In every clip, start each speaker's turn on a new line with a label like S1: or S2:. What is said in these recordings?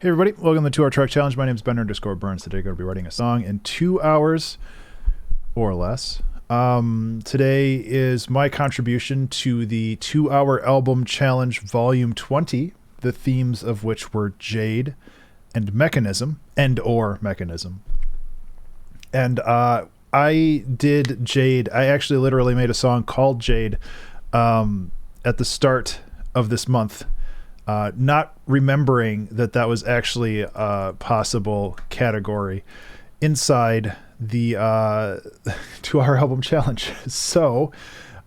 S1: Hey everybody, welcome to the 2 Hour Track Challenge. My name is Bender_Burns. Today I'm going to be writing a song in 2 hours or less. Today is my contribution to the 2 Hour Album Challenge Volume 20, the themes of which were Jade and Mechanism, and/or Mechanism. And I did Jade. I actually literally made a song called Jade at the start of this month. Not remembering that was actually a possible category inside the 2 Hour Album Challenge. So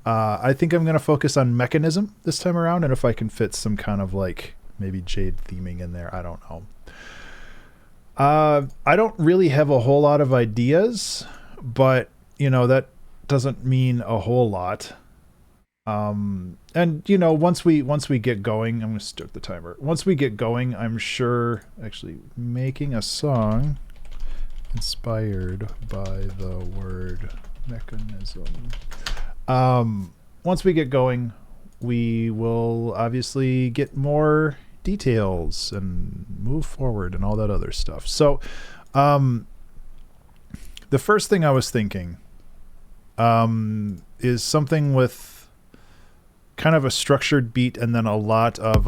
S1: I think I'm going to focus on Mechanism this time around, and if I can fit some kind of like maybe Jade theming in there, I don't know. I don't really have a whole lot of ideas, but you know, that doesn't mean a whole lot. And you know, once we get going, I'm going to start the timer. Once we get going, I'm sure actually making a song inspired by the word mechanism. Once we get going, we will obviously get more details and move forward and all that other stuff. So, the first thing I was thinking, is something with kind of a structured beat and then a lot of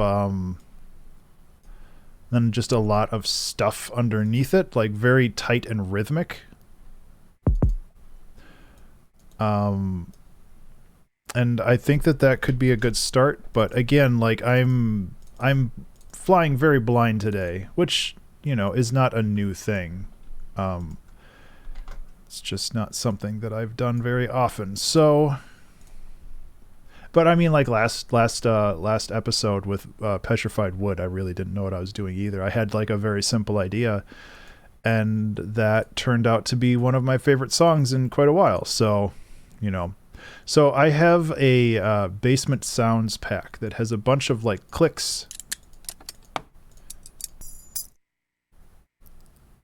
S1: then just a lot of stuff underneath it, like very tight and rhythmic. And I think that could be a good start, but again, like I'm flying very blind today, which, you know, is not a new thing. It's just not something that I've done very often. So, but I mean, like last episode with Petrified Wood, I really didn't know what I was doing either. I had like a very simple idea, and that turned out to be one of my favorite songs in quite a while. So, you know, so I have a Basement Sounds pack that has a bunch of like clicks.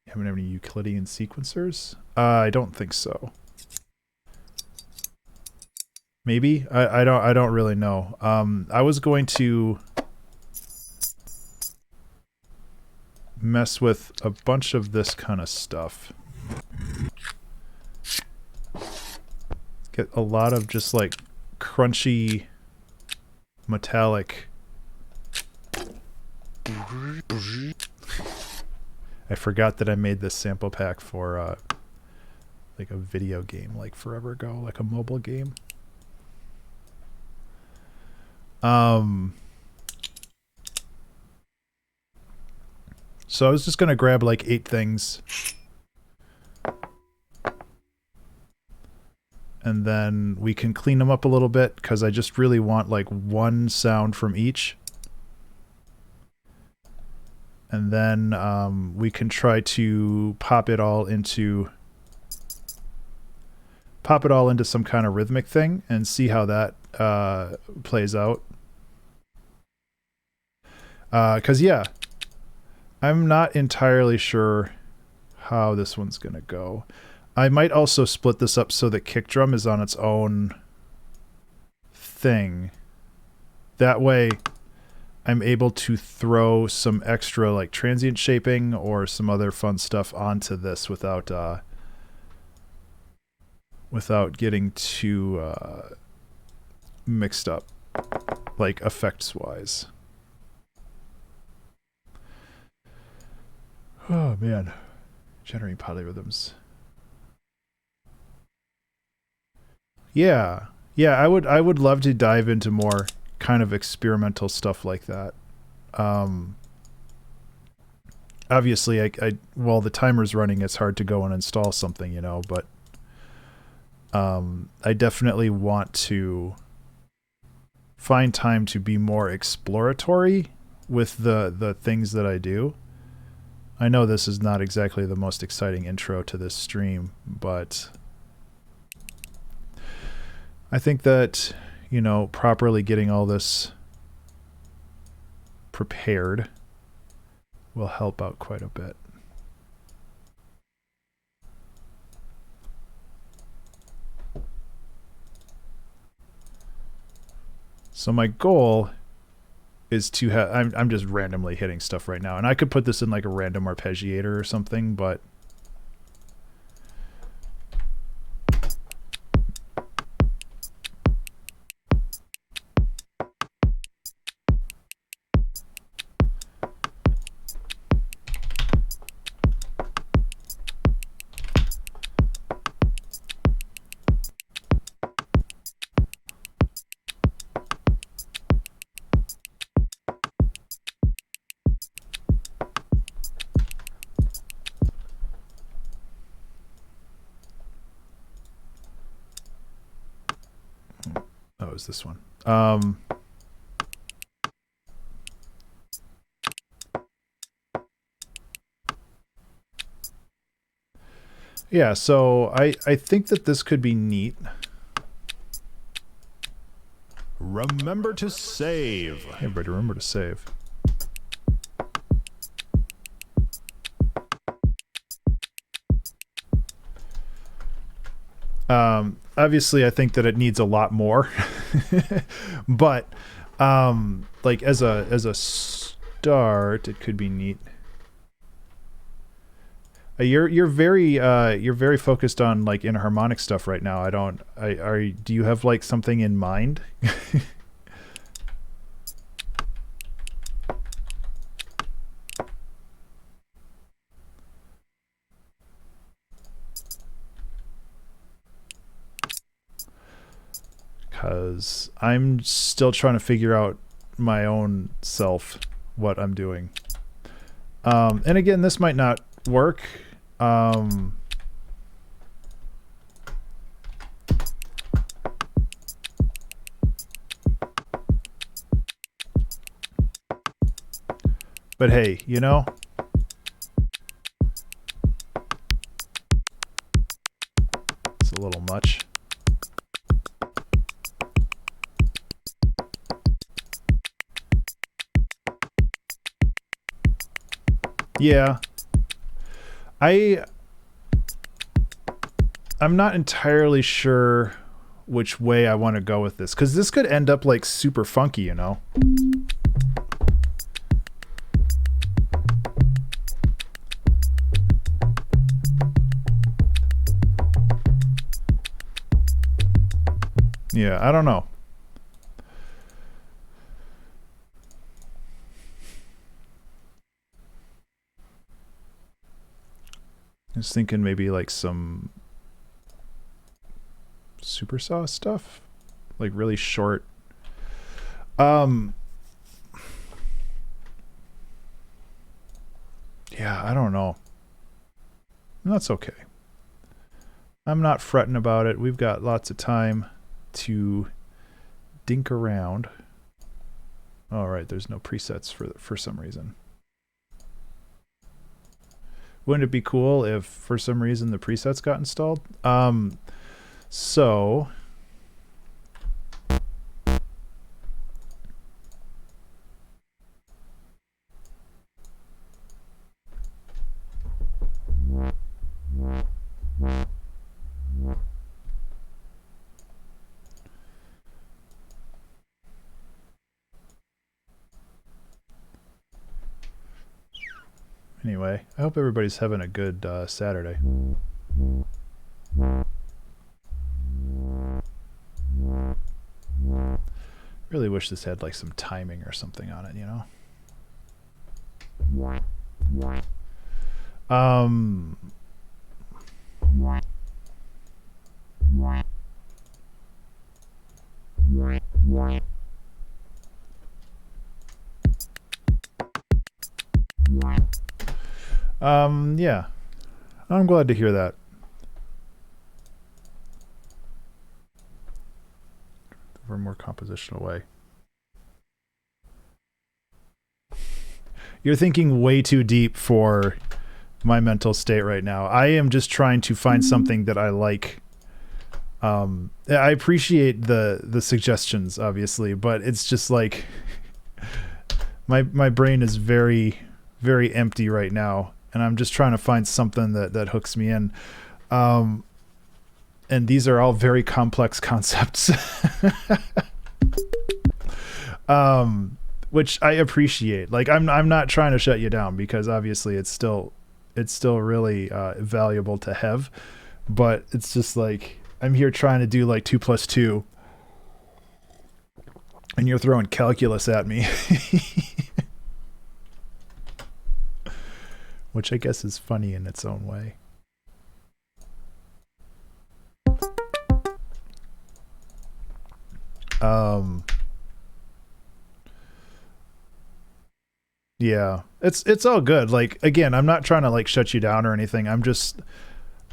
S1: You haven't have any Euclidean sequencers? I don't think so. Maybe I don't really know. I was going to mess with a bunch of this kind of stuff. Get a lot of just like crunchy metallic. I forgot that I made this sample pack for like a video game like forever ago, like a mobile game. So I was just gonna grab like 8 things, and then we can clean them up a little bit because I just really want like one sound from each, and then we can try to pop it all into some kind of rhythmic thing and see how that plays out. Because yeah, I'm not entirely sure how this one's gonna go. I might also split this up so that kick drum is on its own thing. That way I'm able to throw some extra like transient shaping or some other fun stuff onto this without getting too mixed up, like effects wise. Oh man, generating polyrhythms. Yeah, I would love to dive into more kind of experimental stuff like that. Obviously, I while the timer's running, it's hard to go and install something, you know, but I definitely want to find time to be more exploratory with the things that I do. I know this is not exactly the most exciting intro to this stream, but I think that, you know, properly getting all this prepared will help out quite a bit. So my goal is to have, I'm just randomly hitting stuff right now, and I could put this in like a random arpeggiator or something, but oh, is this one? Yeah, so I think that this could be neat.
S2: Remember to save.
S1: Everybody remember to save. Obviously, I think that it needs a lot more, but like as a start, it could be neat. You're very focused on like inharmonic stuff right now. Do you have like something in mind? Because I'm still trying to figure out my own self, what I'm doing. And again, this might not work. But hey, you know, it's a little much. Yeah. I'm not entirely sure which way I want to go with this, because this could end up like super funky, you know? Yeah, I don't know. I was thinking maybe like some supersaw stuff, like really short. Yeah, I don't know. That's okay. I'm not fretting about it. We've got lots of time to dink around. All right, there's no presets for some reason. Wouldn't it be cool if for some reason the presets got installed? So anyway, I hope everybody's having a good Saturday. Really wish this had like some timing or something on it, you know? Yeah. I'm glad to hear that. For a more compositional way. You're thinking way too deep for my mental state right now. I am just trying to find something that I like. I appreciate the suggestions, obviously, but it's just like my brain is very, very empty right now, and I'm just trying to find something that hooks me in. And these are all very complex concepts. which I appreciate. Like I'm not trying to shut you down, because obviously it's still really valuable to have, but it's just like I'm here trying to do like 2 + 2, and you're throwing calculus at me. Which I guess is funny in its own way. Yeah, it's all good. Like, again, I'm not trying to like shut you down or anything. I'm just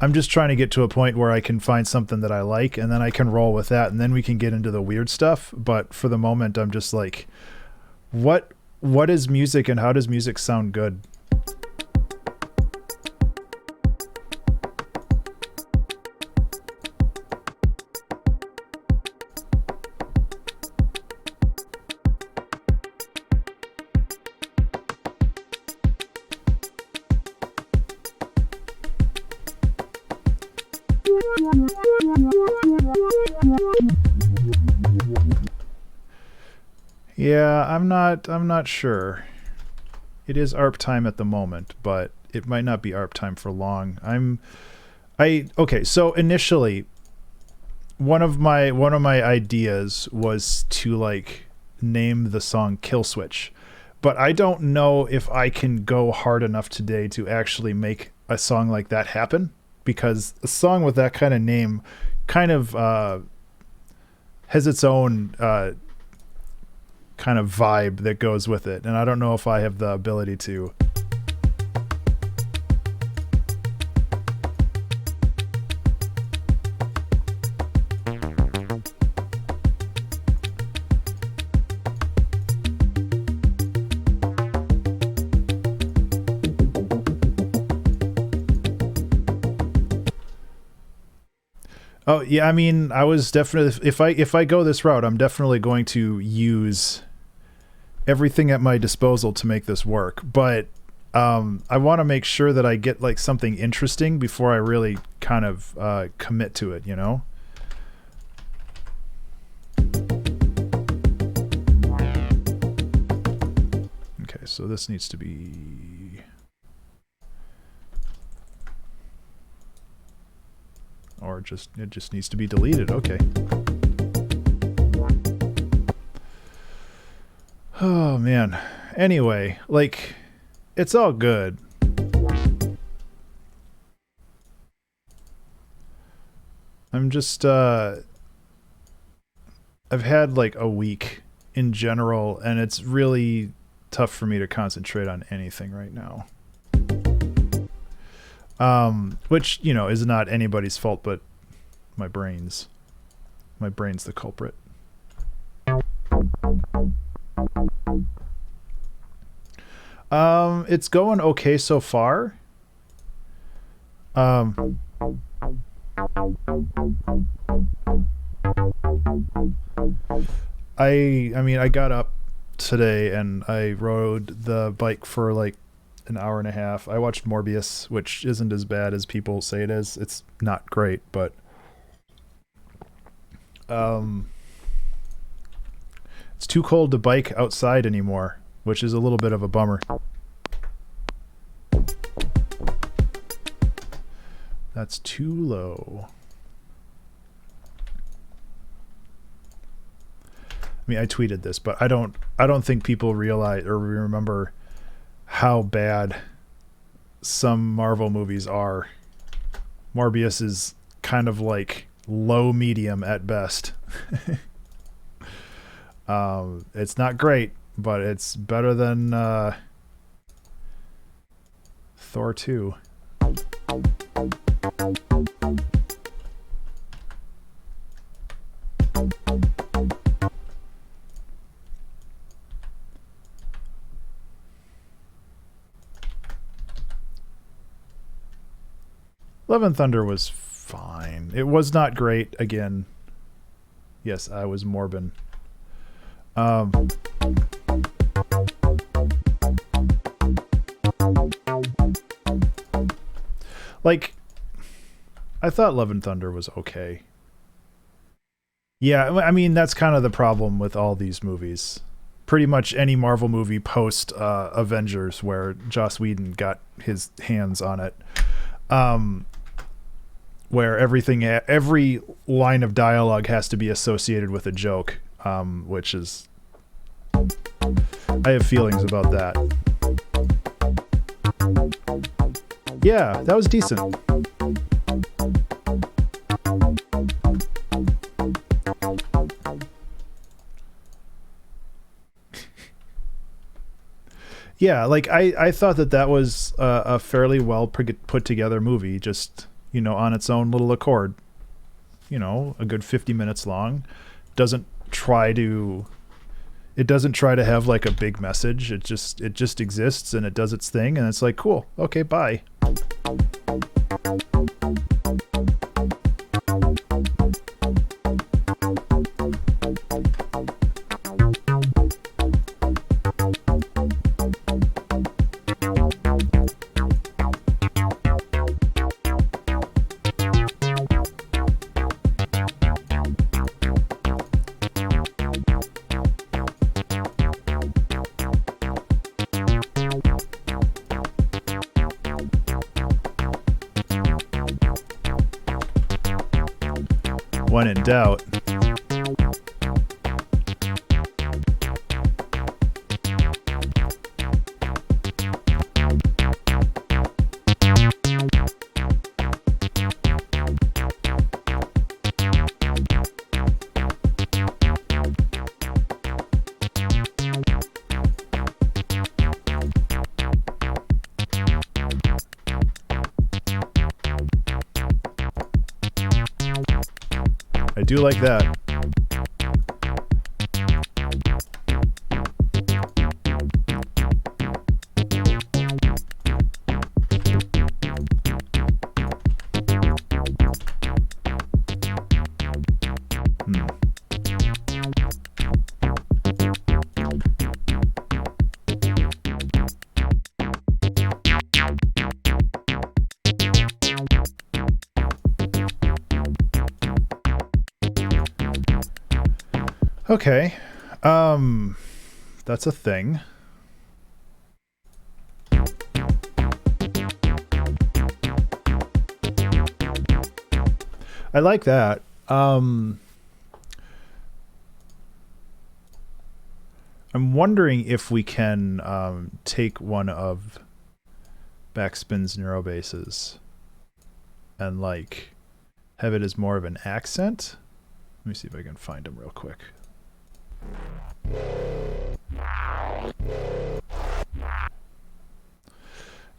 S1: trying to get to a point where I can find something that I like, and then I can roll with that, and then we can get into the weird stuff. But for the moment, I'm just like, what is music, and how does music sound good? Yeah, I'm not sure. It is ARP time at the moment, but it might not be ARP time for long. Okay, so initially one of my ideas was to like name the song Kill Switch, but I don't know if I can go hard enough today to actually make a song like that happen, because a song with that kind of name kind of has its own kind of vibe that goes with it, and I don't know if I have the ability to. Oh yeah, I mean, I was definitely, if I go this route, I'm definitely going to use everything at my disposal to make this work. But I want to make sure that I get like something interesting before I really kind of commit to it, you know? Okay, so this needs to be... Or it just needs to be deleted. Okay. Oh man. Anyway, like, it's all good. I'm just I've had like a week in general, and it's really tough for me to concentrate on anything right now. Which, you know, is not anybody's fault but my brain's. My brain's the culprit. It's going okay so far. I mean, I got up today and I rode the bike for like an hour and a half. I watched Morbius, which isn't as bad as people say it is. It's not great, but it's too cold to bike outside anymore, which is a little bit of a bummer. That's too low. I mean, I tweeted this, but I don't think people realize or remember how bad some Marvel movies are. Morbius is kind of like low medium at best. It's not great, but it's better than Thor 2. Love and Thunder was fine. It was not great. Again, yes, I was morbid. Like, I thought Love and Thunder was okay. Yeah, I mean, that's kind of the problem with all these movies. pretty much any Marvel movie post Avengers where Joss Whedon got his hands on it. Where every line of dialogue has to be associated with a joke, which is, I have feelings about that. Yeah, that was decent. Yeah, like I thought that was a fairly well put together movie, just, you know, on its own little accord. You know, a good 50 minutes long. Doesn't try to have like a big message. It just exists and it does its thing, and it's like, cool, okay, bye. When in doubt. I do like that. Okay. That's a thing. I like that. I'm wondering if we can take one of Backspin's neurobasses and like have it as more of an accent. Let me see if I can find him real quick.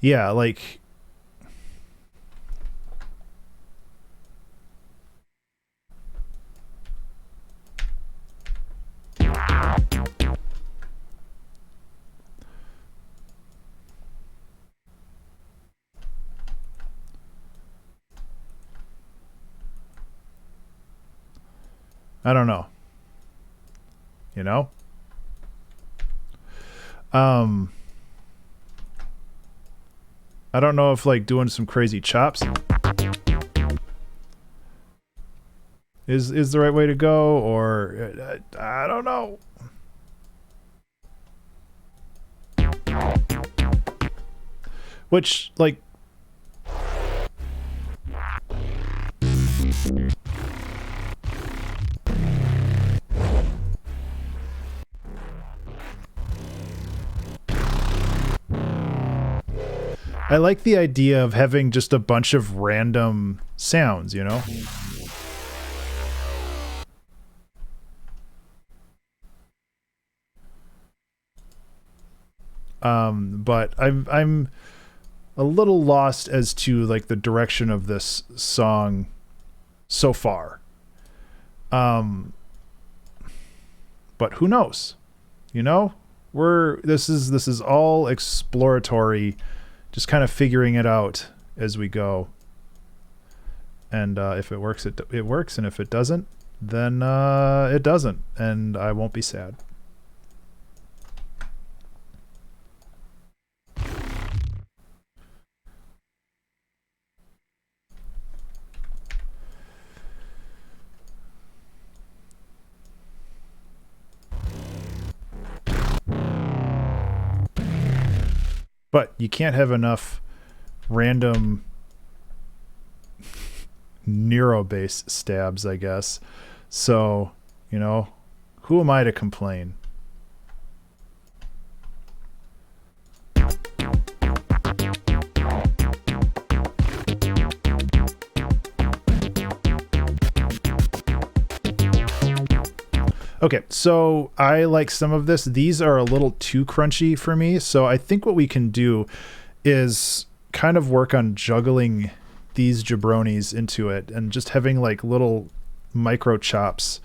S1: Yeah, like I don't know. You know? I don't know if like doing some crazy chops is the right way to go, or I don't know. Which, like, I like the idea of having just a bunch of random sounds, you know? But I'm a little lost as to like the direction of this song so far. But who knows? You know? This is all exploratory, just kind of figuring it out as we go. And if it works, it works, and if it doesn't, then it doesn't, and I won't be sad. But you can't have enough random neuro-bass stabs, I guess. So, you know, who am I to complain? Okay, so I like some of this. These are a little too crunchy for me. So I think what we can do is kind of work on juggling these jabronis into it and just having like little micro chops.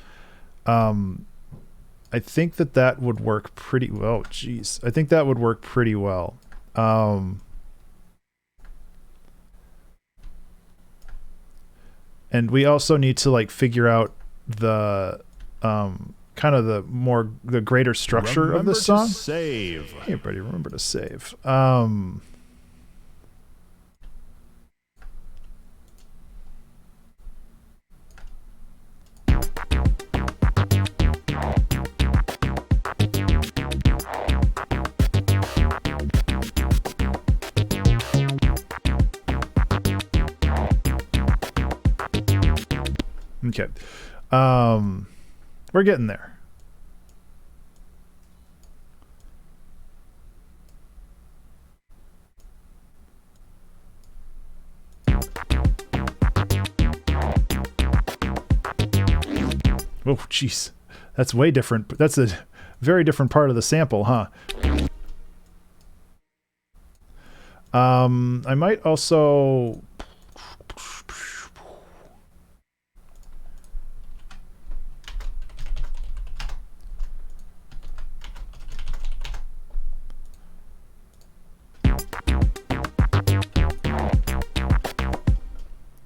S1: I think that would work pretty well. Oh, geez. I think that would work pretty well. And we also need to like figure out the kind of the greater structure of the song.
S2: Save.
S1: Hey, everybody, remember to save. Okay. We're getting there. Oh, jeez. That's way different. That's a very different part of the sample, huh? I might also...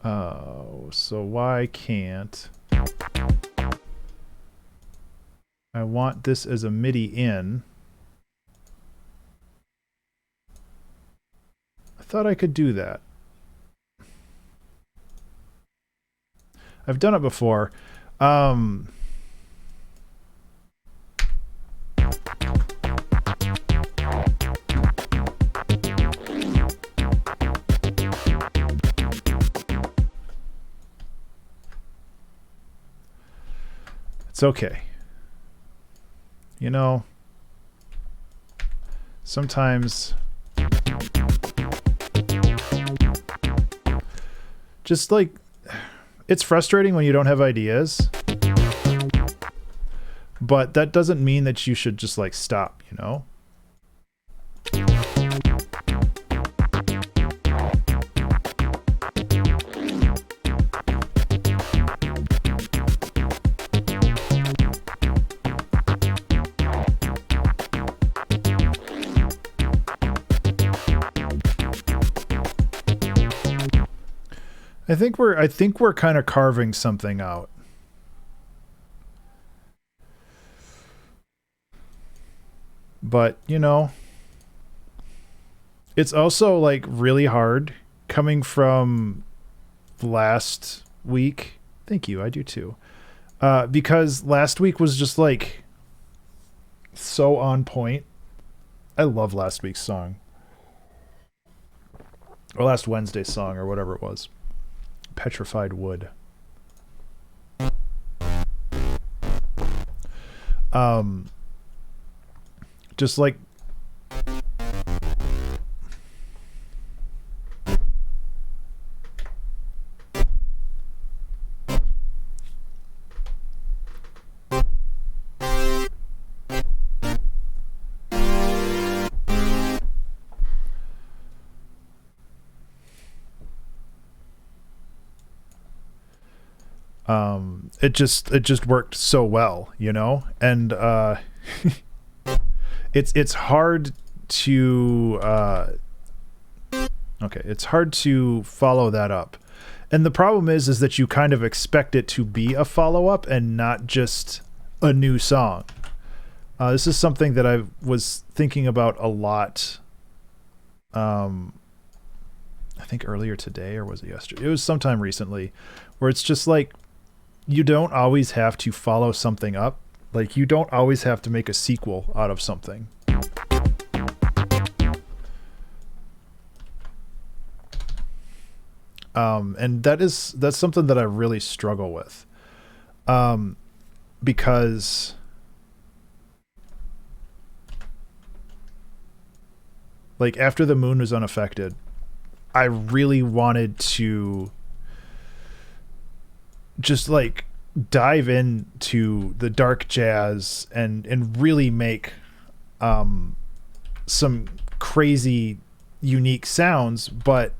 S1: Oh, so why can't... I want this as a MIDI in. I thought I could do that. I've done it before. It's okay. You know, sometimes just like it's frustrating when you don't have ideas, but that doesn't mean that you should just like stop, you know? I think we're kind of carving something out. But, you know, it's also like really hard coming from last week. Thank you. I do too. Because last week was just like so on point. I love last week's song. Or last Wednesday's song or whatever it was. Petrified Wood. Just like it just worked so well, you know? And it's hard to it's hard to follow that up. And the problem is that you kind of expect it to be a follow-up and not just a new song. This is something that I was thinking about a lot. I think earlier today, or was it yesterday? It was sometime recently, where it's just like, you don't always have to follow something up. Like, you don't always have to make a sequel out of something. And that's something that I really struggle with. Because like after the moon was unaffected, I really wanted to just like dive into the dark jazz and really make some crazy unique sounds, but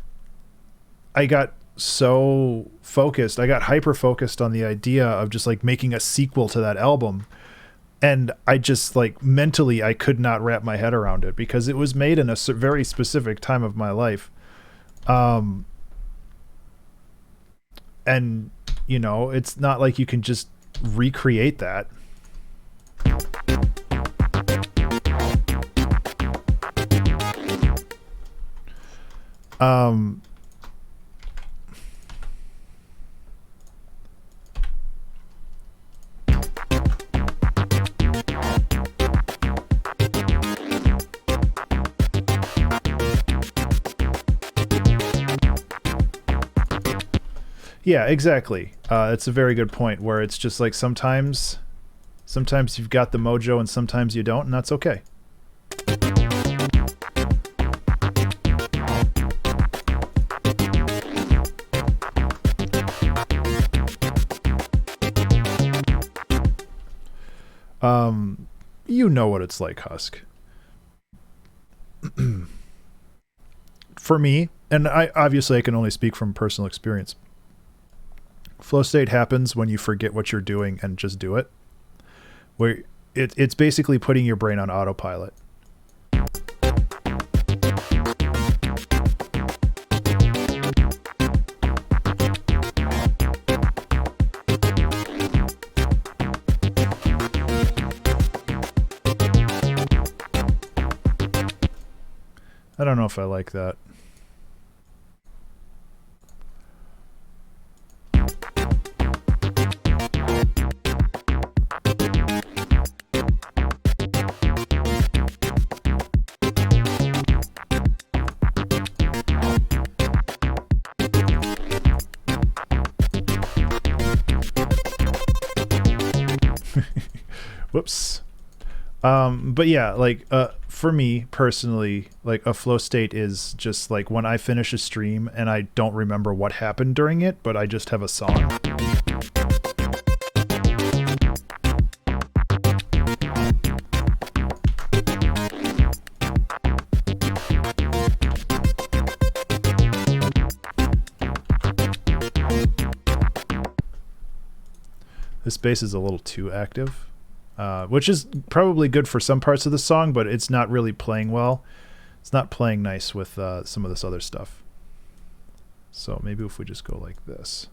S1: I got so focused, I got hyper focused on the idea of just like making a sequel to that album, and I just like mentally I could not wrap my head around it because it was made in a very specific time of my life. And you know, it's not like you can just recreate that. Yeah, exactly. It's a very good point where it's just like sometimes you've got the mojo and sometimes you don't, and that's okay. You know what it's like, Husk. For me, and I can only speak from personal experience. Flow state happens when you forget what you're doing and just do it. Where it's basically putting your brain on autopilot. I don't know if I like that. Whoops. But yeah, like for me personally, like a flow state is just like when I finish a stream and I don't remember what happened during it, but I just have a song. This bass is a little too active. Which is probably good for some parts of the song, but it's not really playing well. It's not playing nice with some of this other stuff. So maybe if we just go like this.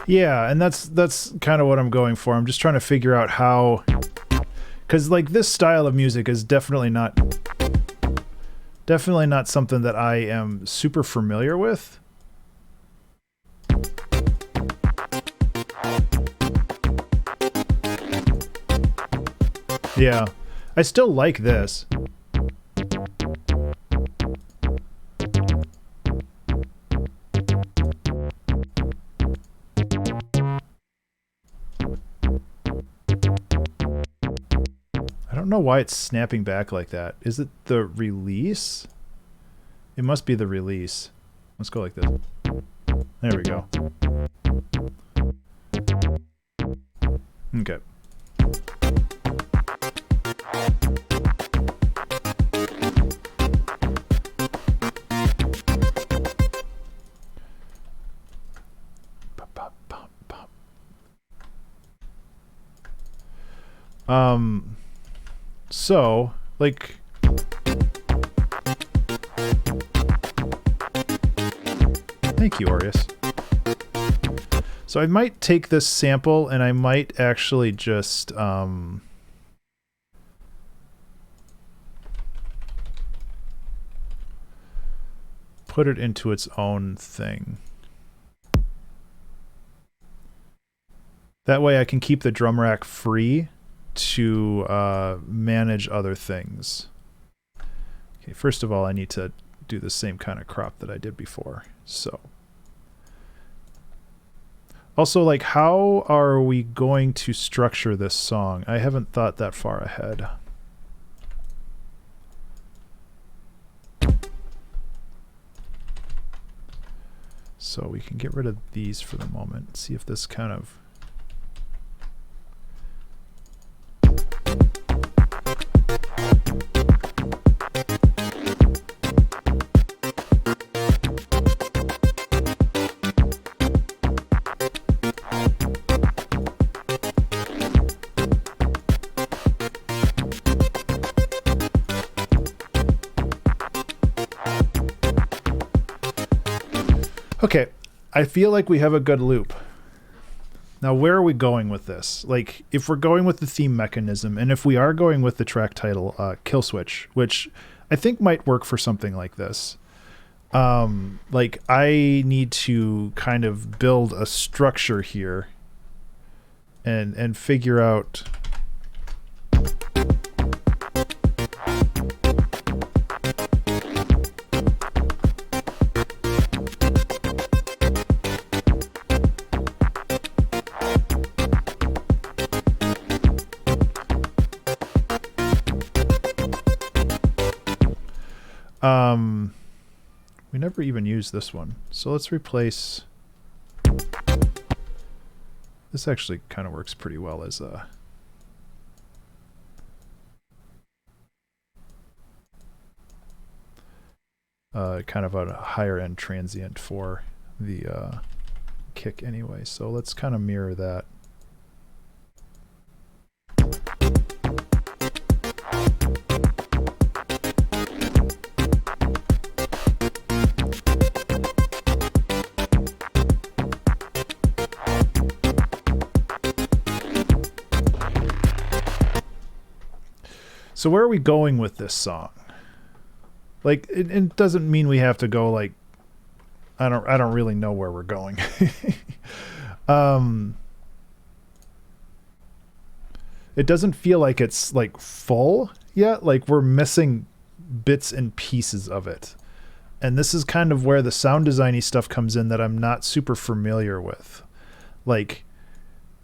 S1: Yeah, and that's kind of what I'm going for. I'm just trying to figure out how, because like this style of music is definitely not something that I am super familiar with. Yeah, I still like this. I don't know why it's snapping back like that. Is it the release? It must be the release. Let's go like this. There we go. Okay. So, like, thank you, Aureus. So I might take this sample and I might actually just put it into its own thing. That way I can keep the drum rack free to manage other things. Okay, first of all, I need to do the same kind of crop that I did before. So, also, like, how are we going to structure this song? I haven't thought that far ahead. So we can get rid of these for the moment. See if this kind of... Okay, I feel like we have a good loop. Now, where are we going with this? Like, if we're going with the theme mechanism, and if we are going with the track title, Kill Switch, which I think might work for something like this. Like, I need to kind of build a structure here and figure out... We never even used this one. So let's replace... This actually kind of works pretty well as a... kind of a higher end transient for the kick anyway. So let's kind of mirror that. So where are we going with this song? Like, it doesn't mean we have to go like, I don't really know where we're going. It doesn't feel like it's like full yet. Like we're missing bits and pieces of it. And this is kind of where the sound designy stuff comes in that I'm not super familiar with. Like,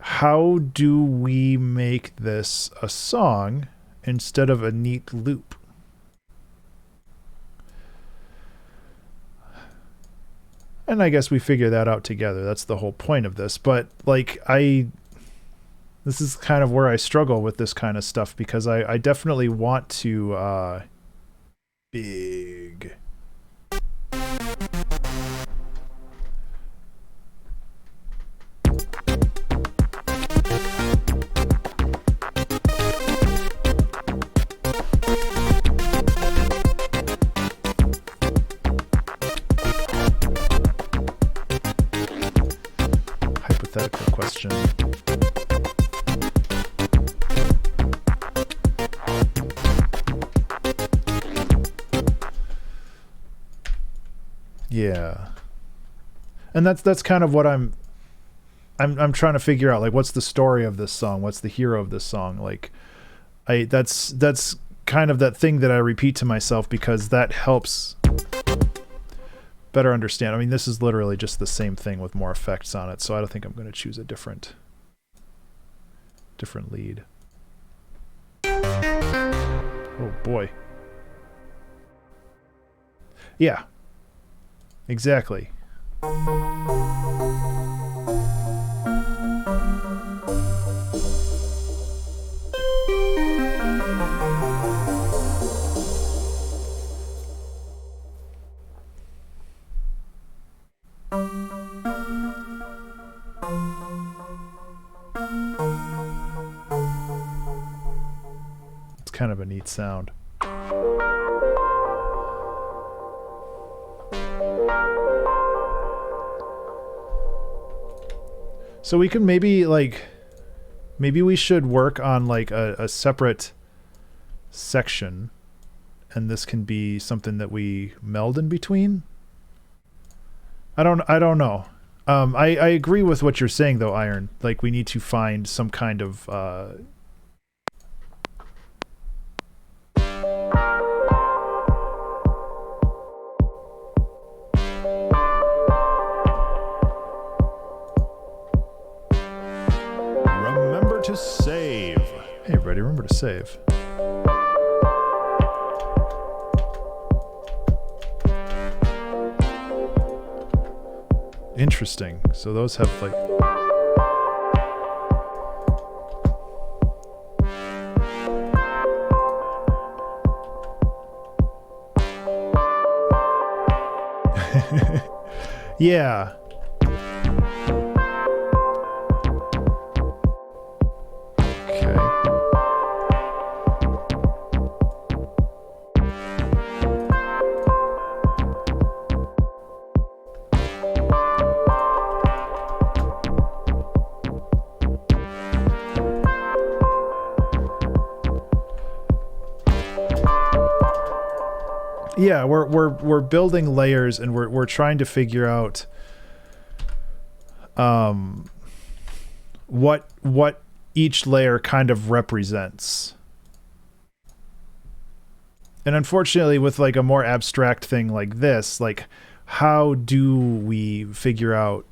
S1: how do we make this a song instead of a neat loop? And I guess we figure that out together. That's the whole point of this. But like, this is kind of where I struggle with this kind of stuff, because I definitely want to big. Hypothetical question. Yeah. And that's kind of what I'm trying to figure out. Like, what's the story of this song? What's the hero of this song? Like, that's kind of that thing that I repeat to myself, because that helps better understand. I mean, this is literally just the same thing with more effects on it, so I don't think I'm going to choose a different lead. Oh boy. Yeah. Exactly. kind of a neat sound. So we could maybe we should work on like a separate section, and this can be something that we meld in between. I don't know. I agree with what you're saying though, Iron. Like we need to find some kind of
S2: Remember to save.
S1: Hey everybody, remember to save. Interesting. So those have like yeah. Yeah, we're building layers, and we're trying to figure out what each layer kind of represents. And unfortunately, with like a more abstract thing like this, like how do we figure out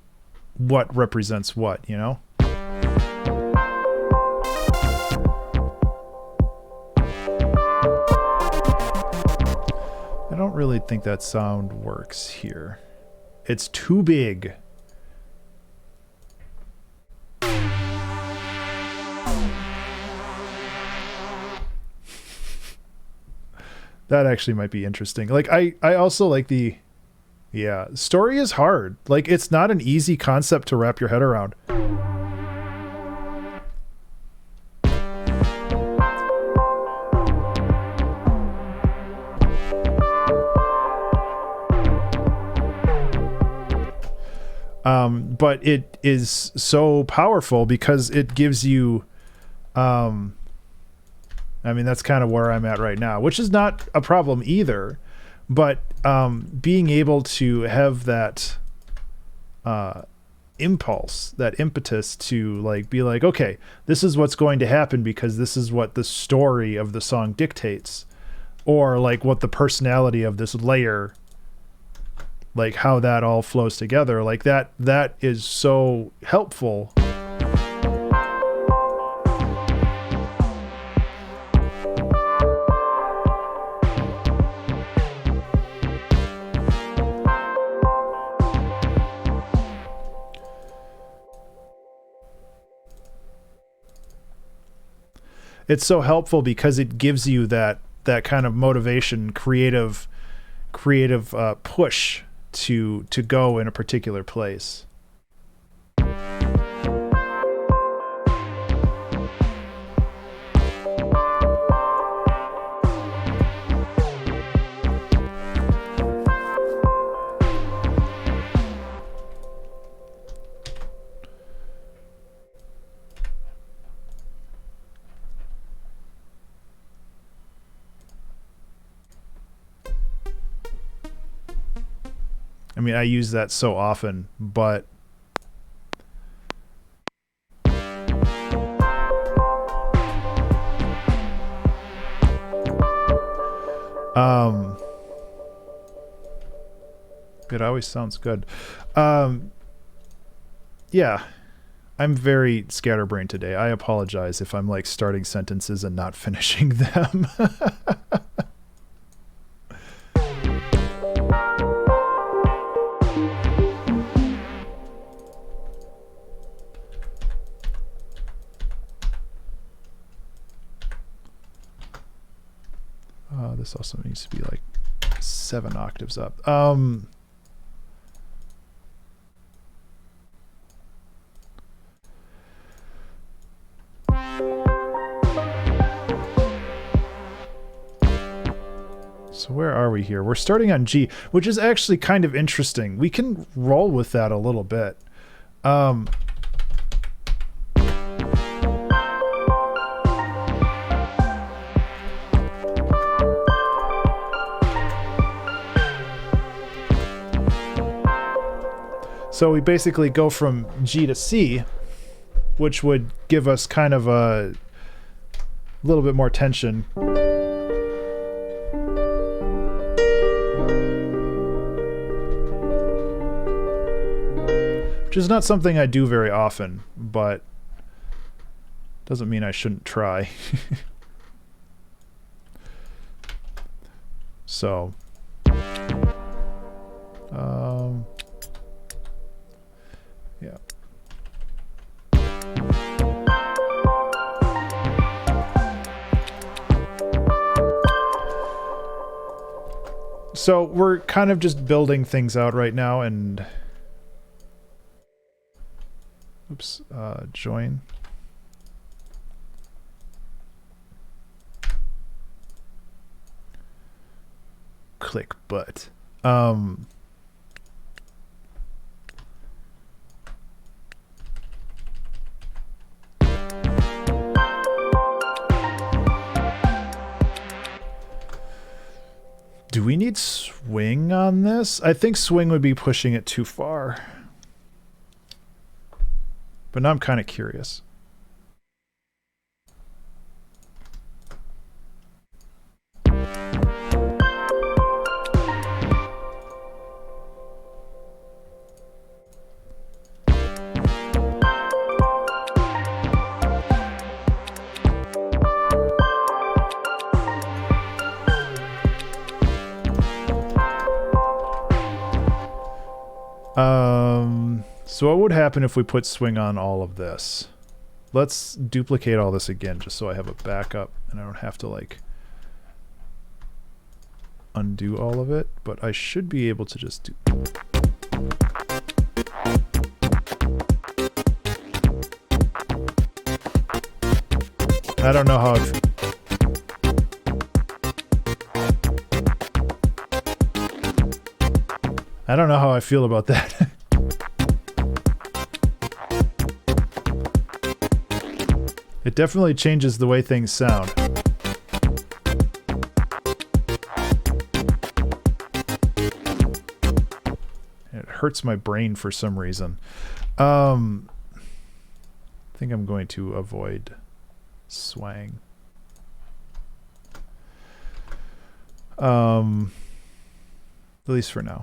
S1: what represents what, you know? I don't really think that sound works here. It's too big. That actually might be interesting. Like I also like the story is hard. Like it's not an easy concept to wrap your head around. But it is so powerful because it gives you, I mean, that's kind of where I'm at right now, which is not a problem either, but being able to have that impulse, that impetus to like be like, okay, this is what's going to happen because this is what the story of the song dictates, or like what the personality of this layer, like how that all flows together, like that is so helpful. It's so helpful because it gives you that kind of motivation, creative push to go in a particular place. I mean, I use that so often, but it always sounds good. Yeah, I'm very scatterbrained today. I apologize if I'm like starting sentences and not finishing them. This also needs to be like 7 octaves up. So where are we here? We're starting on G, which is actually kind of interesting. We can roll with that a little bit. So we basically go from G to C, which would give us kind of a little bit more tension. Which is not something I do very often, but doesn't mean I shouldn't try. So, yeah. So we're kind of just building things out right now, and oops, join. Click but. Do we need swing on this? I think swing would be pushing it too far. But now I'm kind of curious. So what would happen if we put swing on all of this? Let's duplicate all this again just so I have a backup and I don't have to like undo all of it, but I should be able to just do. I don't know how I don't know how I feel about that. It definitely changes the way things sound. It hurts my brain for some reason. I think I'm going to avoid swang. At least for now.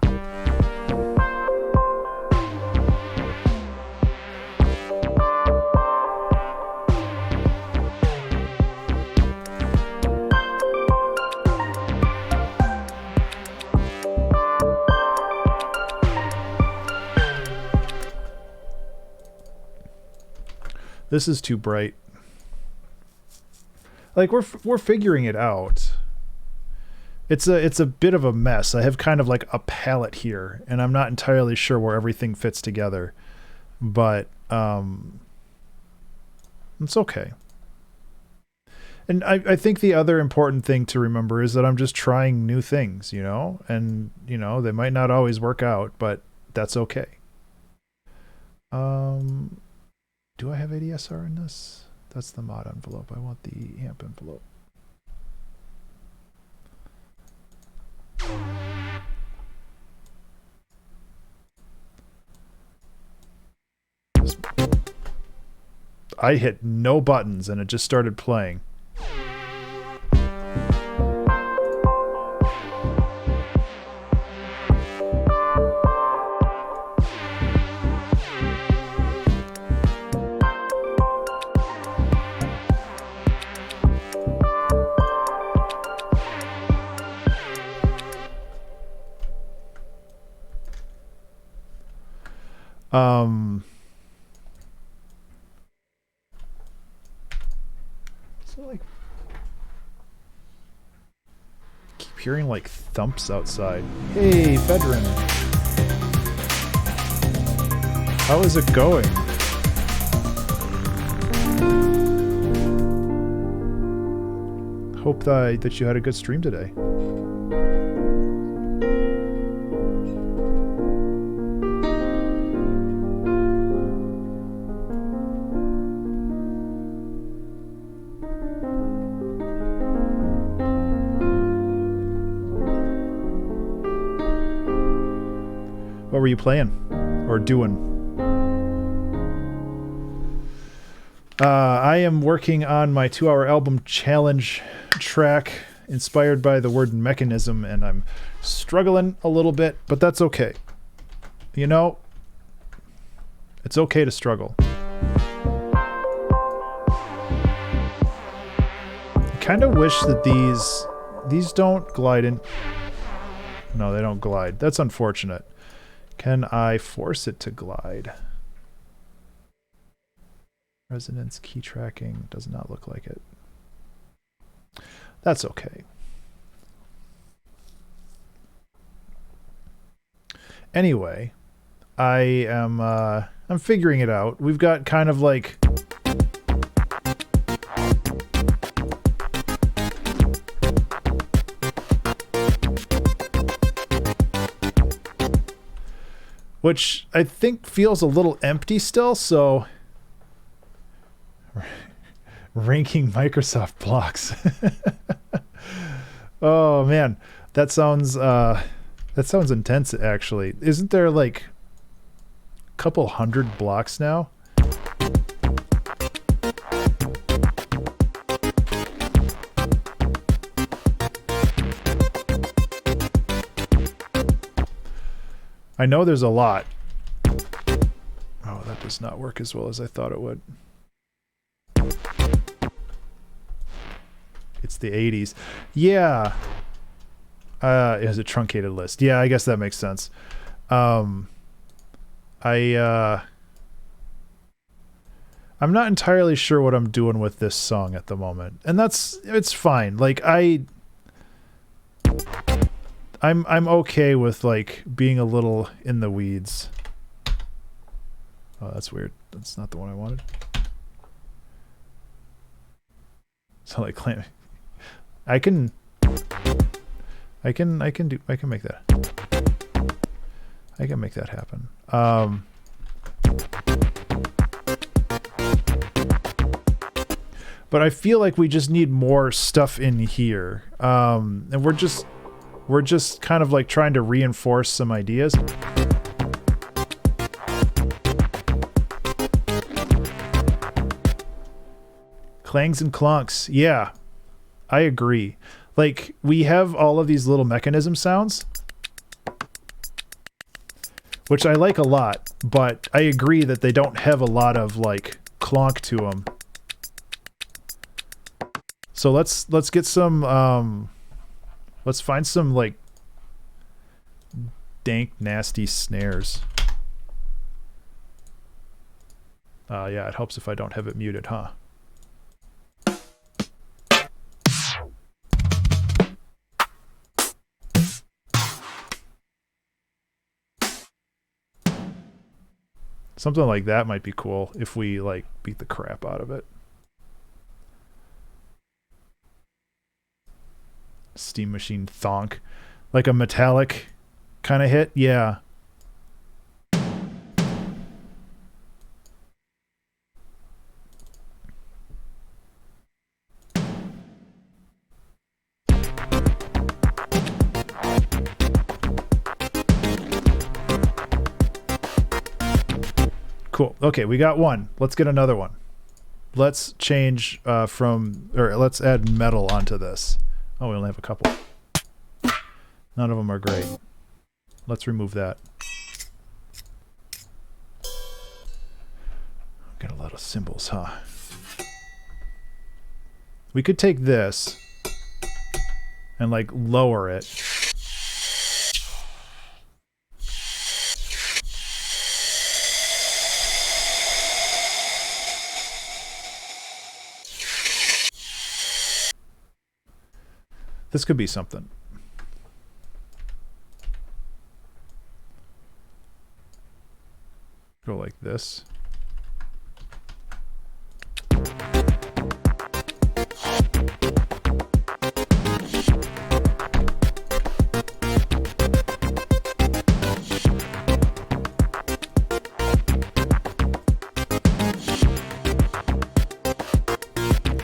S1: This is too bright. Like we're figuring it out. It's a bit of a mess. I have kind of like a palette here, and I'm not entirely sure where everything fits together, but it's okay. And I think the other important thing to remember is that I'm just trying new things, you know, and you know they might not always work out, but that's okay. Do I have ADSR in this? That's the mod envelope. I want the amp envelope. I hit no buttons and it just started playing. So like keep hearing like thumps outside. Hey, veteran. How is it going? Hope that you had a good stream today. What were you playing or doing? I am working on my 2-hour album challenge track inspired by the word mechanism, and I'm struggling a little bit, but that's okay. You know, it's okay to struggle. I kind of wish that these don't glide in. No, they don't glide. That's unfortunate. Can I force it to glide? Resonance, key tracking, does not look like it. That's okay. Anyway, I'm figuring it out. We've got kind of like which I think feels a little empty still, so ranking Microsoft blocks. Oh man, that sounds intense actually. Isn't there like a couple hundred blocks now? I know there's a lot. Oh, that does not work as well as I thought it would. It's the 80s. Yeah. It has a truncated list. Yeah, I guess that makes sense. I'm not entirely sure what I'm doing with this song at the moment. And it's fine. Like I'm okay with like being a little in the weeds. Oh, that's weird. That's not the one I wanted. So like I can make that. I can make that happen. But I feel like we just need more stuff in here. And we're just kind of like trying to reinforce some ideas. Clangs and clunks. Yeah, I agree. Like we have all of these little mechanism sounds, which I like a lot, but I agree that they don't have a lot of like clonk to them. So let's get some let's find some like dank nasty snares. Yeah, it helps if I don't have it muted, huh? Something like that might be cool if we like beat the crap out of it. Steam machine thonk. Like a metallic kind of hit. Yeah. Cool. Okay, we got one. Let's get another one. Let's change let's add metal onto this. Oh, we only have a couple. None of them are great. Let's remove that. Got a lot of cymbals, huh? We could take this and like lower it. This could be something. Go like this.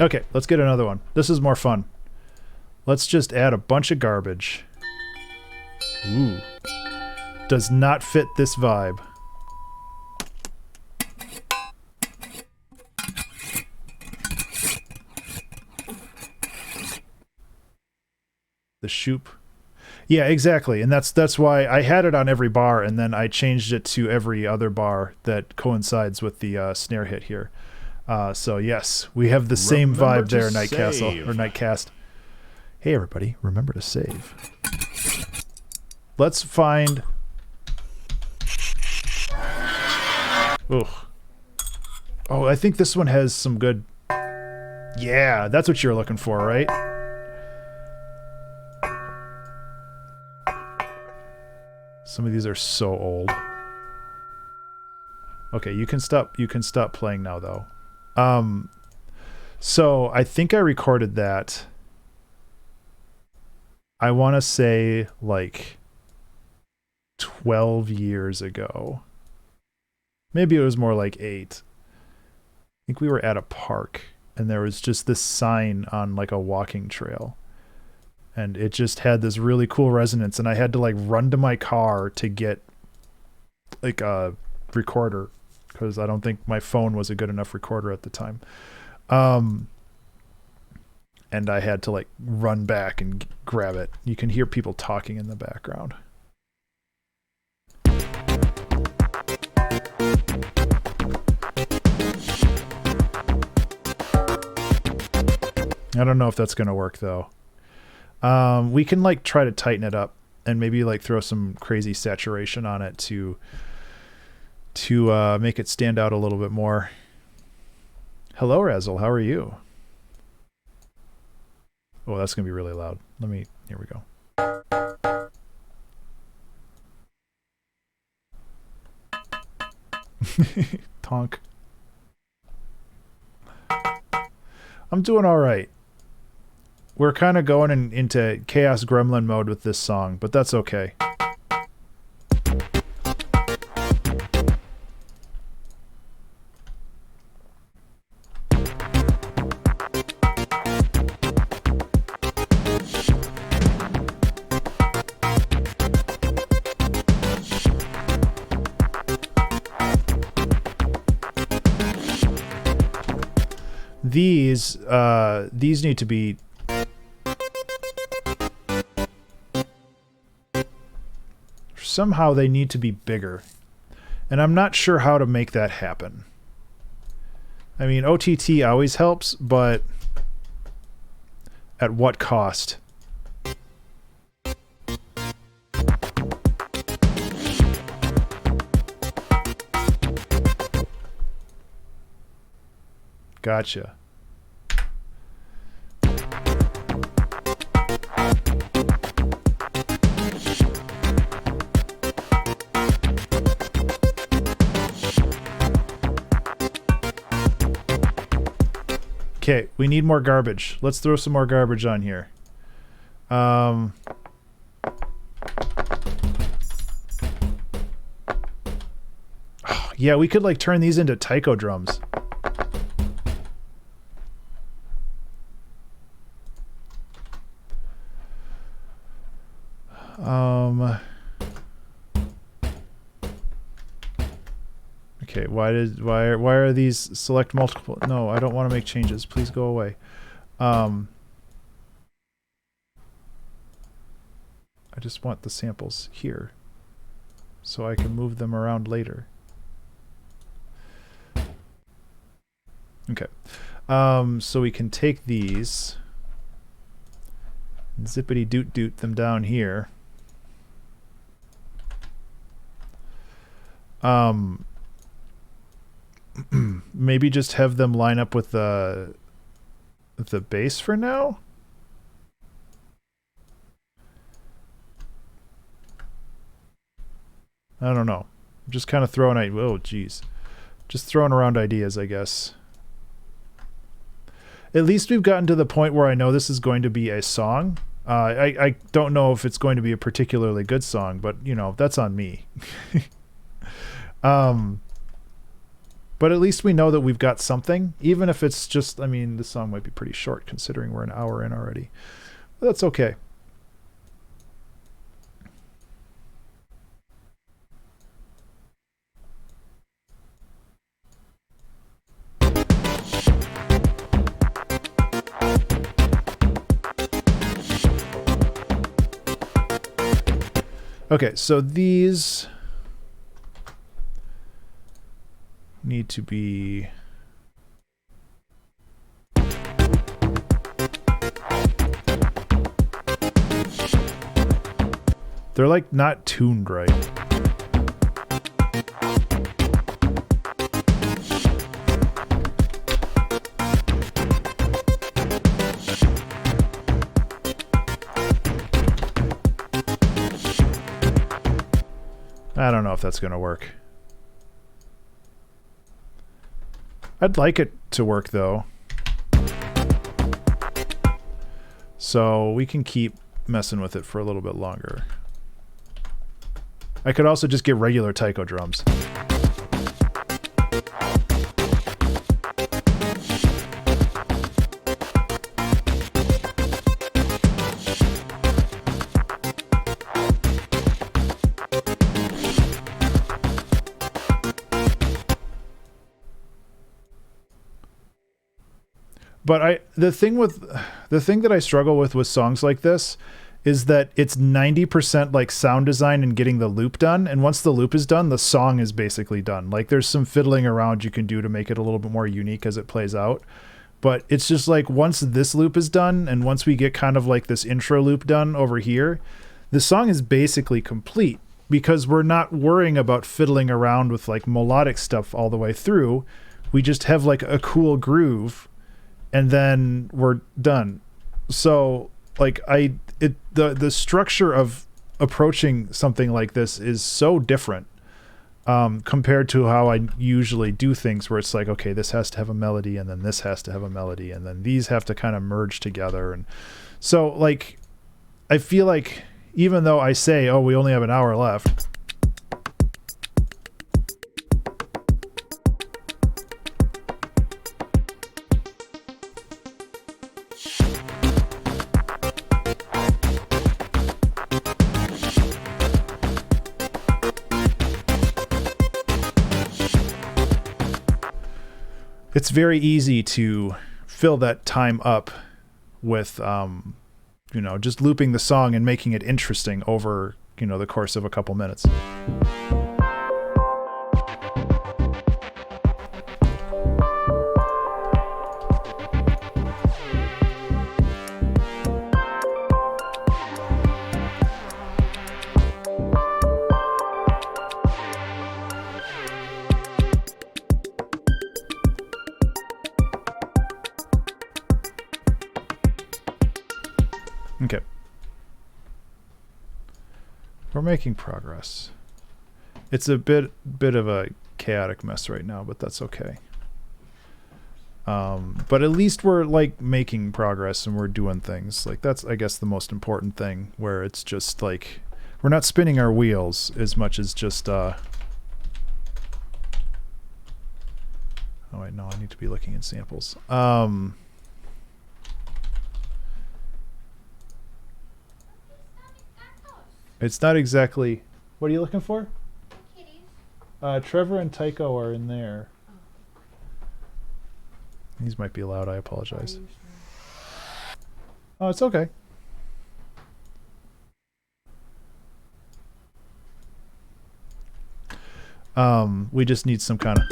S1: Okay, let's get another one. This is more fun. Let's just add a bunch of garbage. Ooh. does not fit this vibe. The Shoop. Yeah, exactly. And that's why I had it on every bar, and then I changed it to every other bar that coincides with the snare hit here. So yes, we have the same vibe there, Night Castle or Nightcast. Hey everybody, remember to save. Let's find. Ugh. Oh, I think this one has some good. Yeah, that's what you're looking for, right? Some of these are so old. Okay, you can stop playing now though. So I think I recorded that. I want to say like 12 years ago. Maybe it was more like 8. I think we were at a park and there was just this sign on like a walking trail. And it just had this really cool resonance, and I had to like run to my car to get like a recorder because I don't think my phone was a good enough recorder at the time. And I had to like run back and grab it. You can hear people talking in the background. I don't know if that's going to work though. We can like try to tighten it up and maybe like throw some crazy saturation on it to make it stand out a little bit more. Hello, Razzle. How are you? Oh, that's going to be really loud. Here we go. Tonk. I'm doing all right. We're kind of going into Chaos Gremlin mode with this song, but that's okay. These need to be somehow they need to be bigger, and I'm not sure how to make that happen. I mean, OTT always helps, but at what cost? Gotcha. Okay, we need more garbage. Let's throw some more garbage on here. Yeah, we could like turn these into taiko drums. Okay, why are these select multiple? No, I don't want to make changes. Please go away. I just want the samples here so I can move them around later. Okay. So we can take these and zippity doot doot them down here. Maybe just have them line up with the bass for now. I don't know. I'm just kind of throwing just throwing around ideas, I guess. At least we've gotten to the point where I know this is going to be a song. I don't know if it's going to be a particularly good song, but you know, that's on me. But at least we know that we've got something, even if it's just, I mean, the song might be pretty short considering we're an hour in already. But that's okay. Okay, so these need to be... They're like not tuned right. I don't know if that's going to work. I'd like it to work though. So we can keep messing with it for a little bit longer. I could also just get regular taiko drums. But the thing that I struggle with songs like this is that it's 90% like sound design and getting the loop done, and once the loop is done, the song is basically done. Like there's some fiddling around you can do to make it a little bit more unique as it plays out. But it's just like once this loop is done and once we get kind of like this intro loop done over here, the song is basically complete because we're not worrying about fiddling around with like melodic stuff all the way through. We just have like a cool groove and then we're done. So like the structure of approaching something like this is so different compared to how I usually do things, where it's like, okay, this has to have a melody and then this has to have a melody and then these have to kind of merge together. And so like I feel like even though I say, oh, we only have an hour left, it's very easy to fill that time up with, you know, just looping the song and making it interesting over, you know, the course of a couple minutes. Okay. We're making progress. It's a bit of a chaotic mess right now, but that's okay. But at least we're like making progress and we're doing things. Like that's, I guess, the most important thing, where it's just like we're not spinning our wheels as much as just oh wait, no, I need to be looking in samples. It's not exactly... What are you looking for? Kitties. Trevor and Tycho are in there. These might be loud. I apologize. Oh, it's okay. We just need some kind of...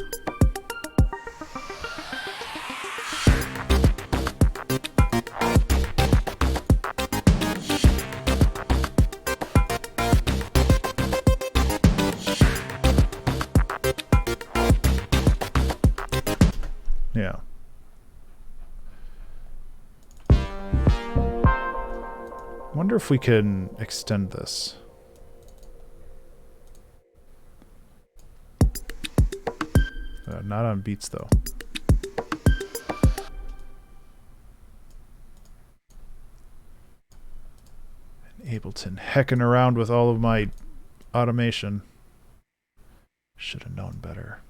S1: Yeah. Wonder if we can extend this. Not on beats though. And Ableton hecking around with all of my automation. Should have known better.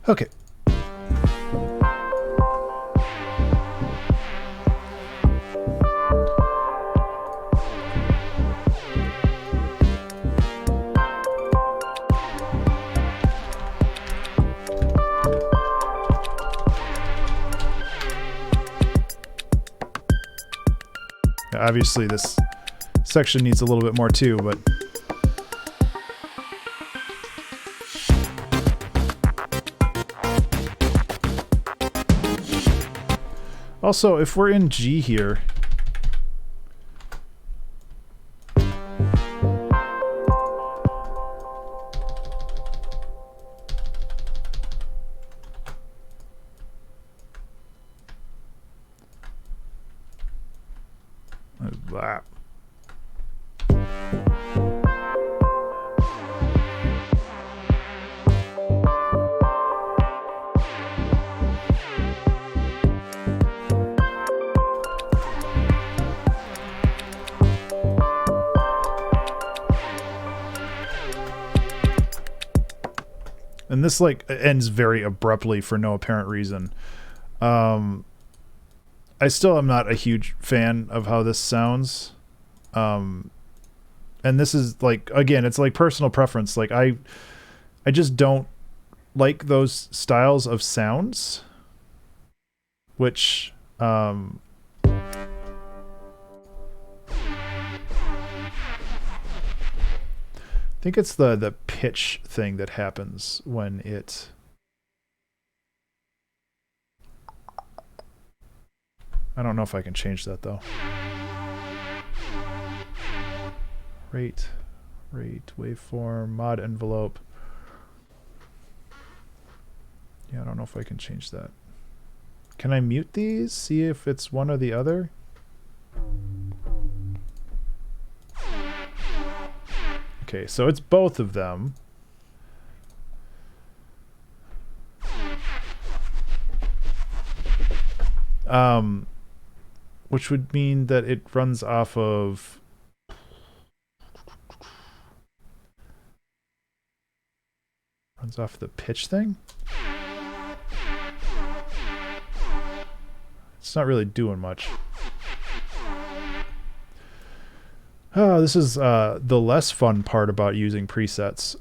S1: Okay. Obviously, this section needs a little bit more too, but... Also, if we're in G here... Blah. And this like ends very abruptly for no apparent reason. I still am not a huge fan of how this sounds. And this is like, again, it's like personal preference. Like I just don't like those styles of sounds, which, I think it's the pitch thing that happens when it... I don't know if I can change that though. Rate, waveform, mod envelope. Yeah, I don't know if I can change that. Can I mute these? See if it's one or the other? Okay, so it's both of them. Which would mean that it runs off of... Runs off the pitch thing? It's not really doing much. Oh, this is the less fun part about using presets.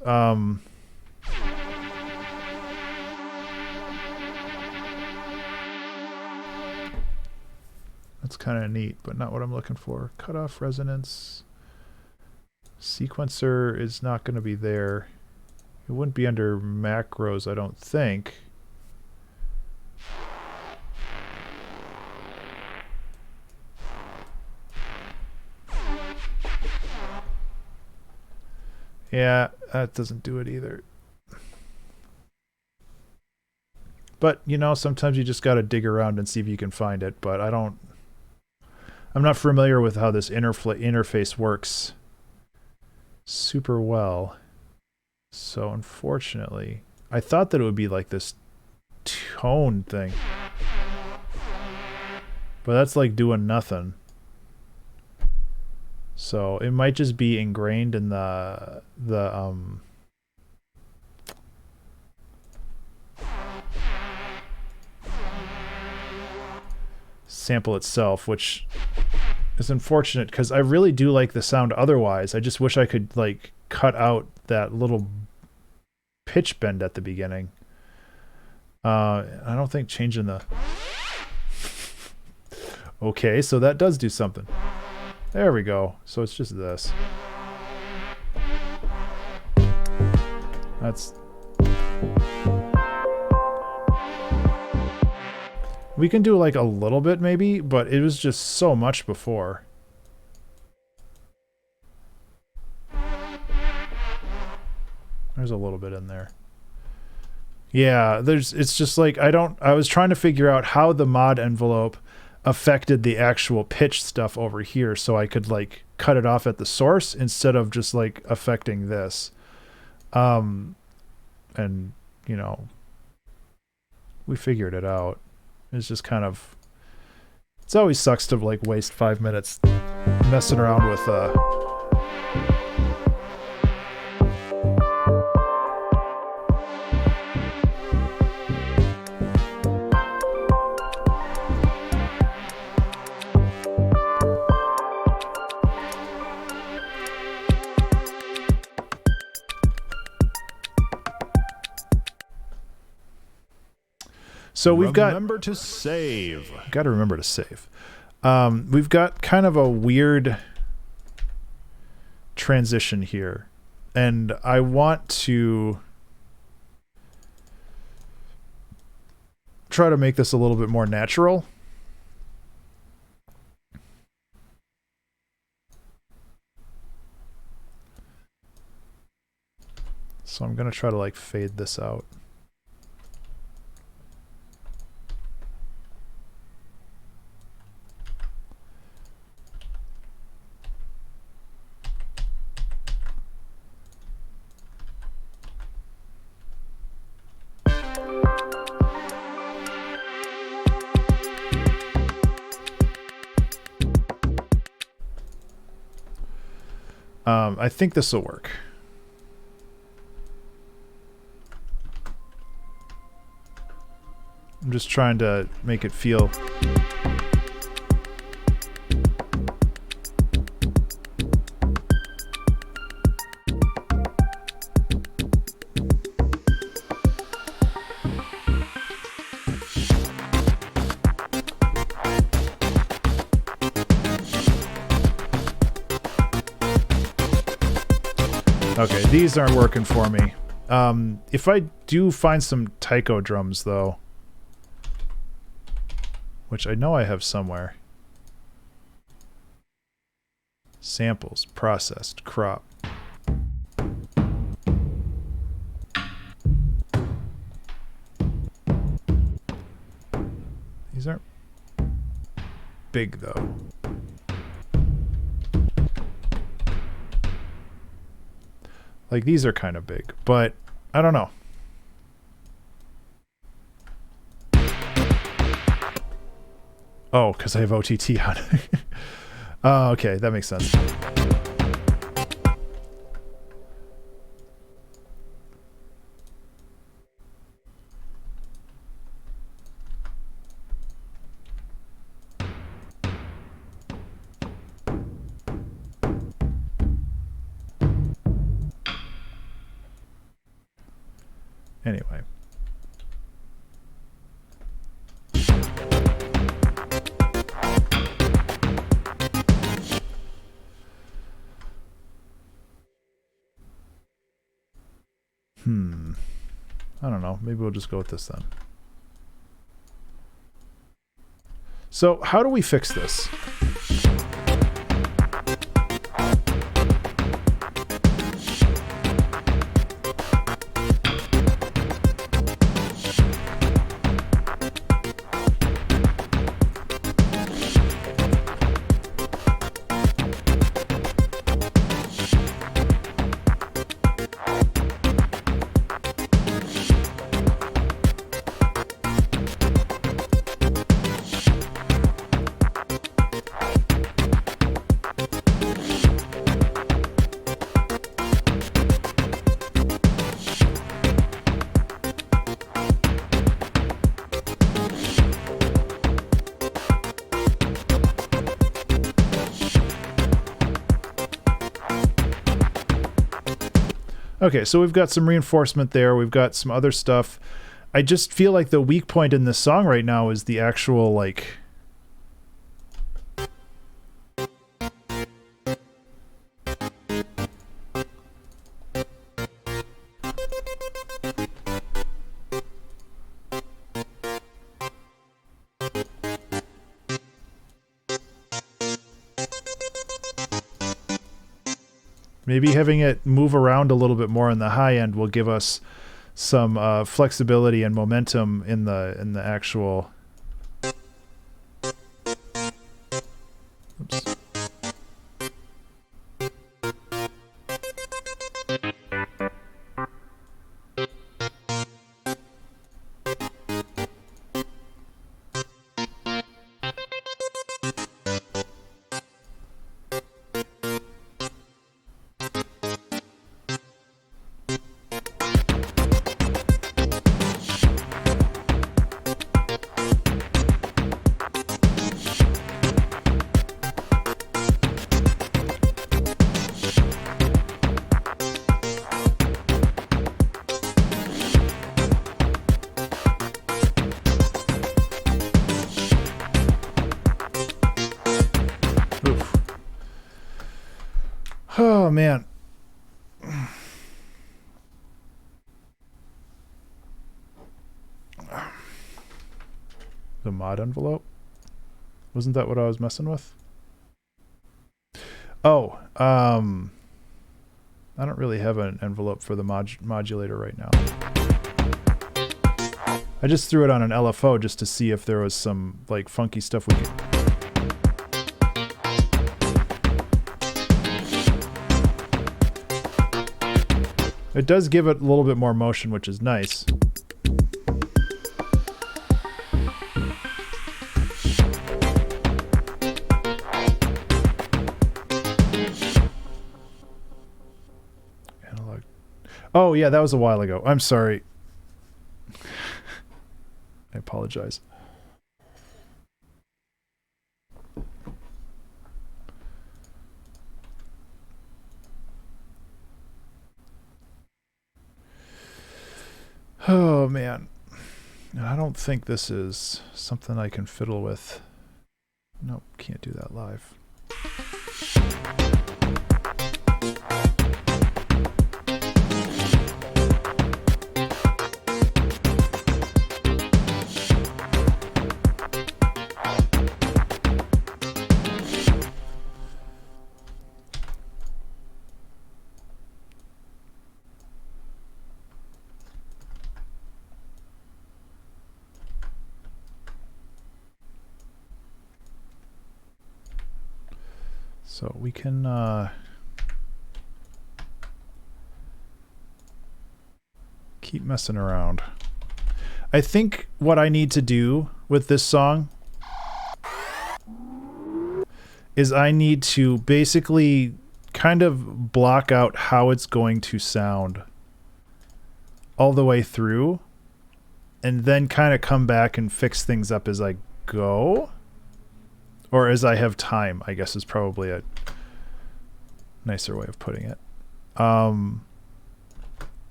S1: That's kind of neat, but not what I'm looking for. Cutoff resonance. Sequencer is not going to be there. It wouldn't be under macros, I don't think. Yeah, that doesn't do it either. But, you know, sometimes you just got to dig around and see if you can find it, but I'm not familiar with how this interface works super well. So unfortunately, I thought that it would be like this tone thing. But that's like doing nothing. So it might just be ingrained in the sample itself, which is unfortunate because I really do like the sound otherwise. I just wish I could like cut out that little pitch bend at the beginning. I don't think changing the... Okay, so that does do something. There we go. So it's just this. That's... We can do like a little bit maybe, but it was just so much before. There's a little bit in there. Yeah, it's just like I was trying to figure out how the mod envelope affected the actual pitch stuff over here so I could like cut it off at the source instead of just like affecting this. And you know, we figured it out. It's just kind of, it always sucks to like waste 5 minutes messing around with so we've got...
S2: Remember to save.
S1: Got to remember to save. We've got kind of a weird transition here, and I want to try to make this a little bit more natural. So I'm going to try to like fade this out. I think this will work. I'm just trying to make it feel. Okay, these aren't working for me. If I do find some taiko drums, though, which I know I have somewhere. Samples, processed, crop. These aren't big, though. Like, these are kind of big, but I don't know. Oh, because I have OTT on. Oh, okay, that makes sense. Anyway. I don't know. Maybe we'll just go with this then. So, how do we fix this? Okay, so we've got some reinforcement there. We've got some other stuff. I just feel like the weak point in this song right now is the actual, like... Maybe having it move around a little bit more in the high end will give us some flexibility and momentum in the actual. Oops. Oh man. The mod envelope? Wasn't that what I was messing with? Oh, I don't really have an envelope for the modulator right now. I just threw it on an LFO just to see if there was some like funky stuff we could. It does give it a little bit more motion, which is nice. Analog. Oh yeah, that was a while ago. I'm sorry. I apologize. Oh man, I don't think this is something I can fiddle with. Nope, can't do that live. So we can keep messing around. I think what I need to do with this song is I need to basically kind of block out how it's going to sound all the way through, and then kind of come back and fix things up as I go. Or as I have time, I guess is probably a nicer way of putting it. Oh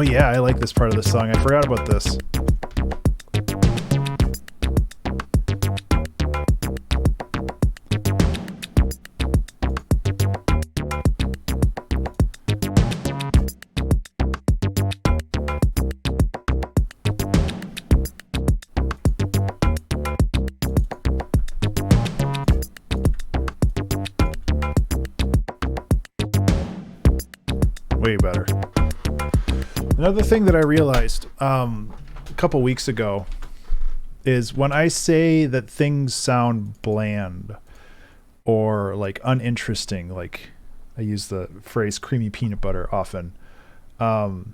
S1: yeah, I like this part of the song. I forgot about this. Way better. Another thing that I realized a couple weeks ago is when I say that things sound bland or like uninteresting, like I use the phrase creamy peanut butter often. Added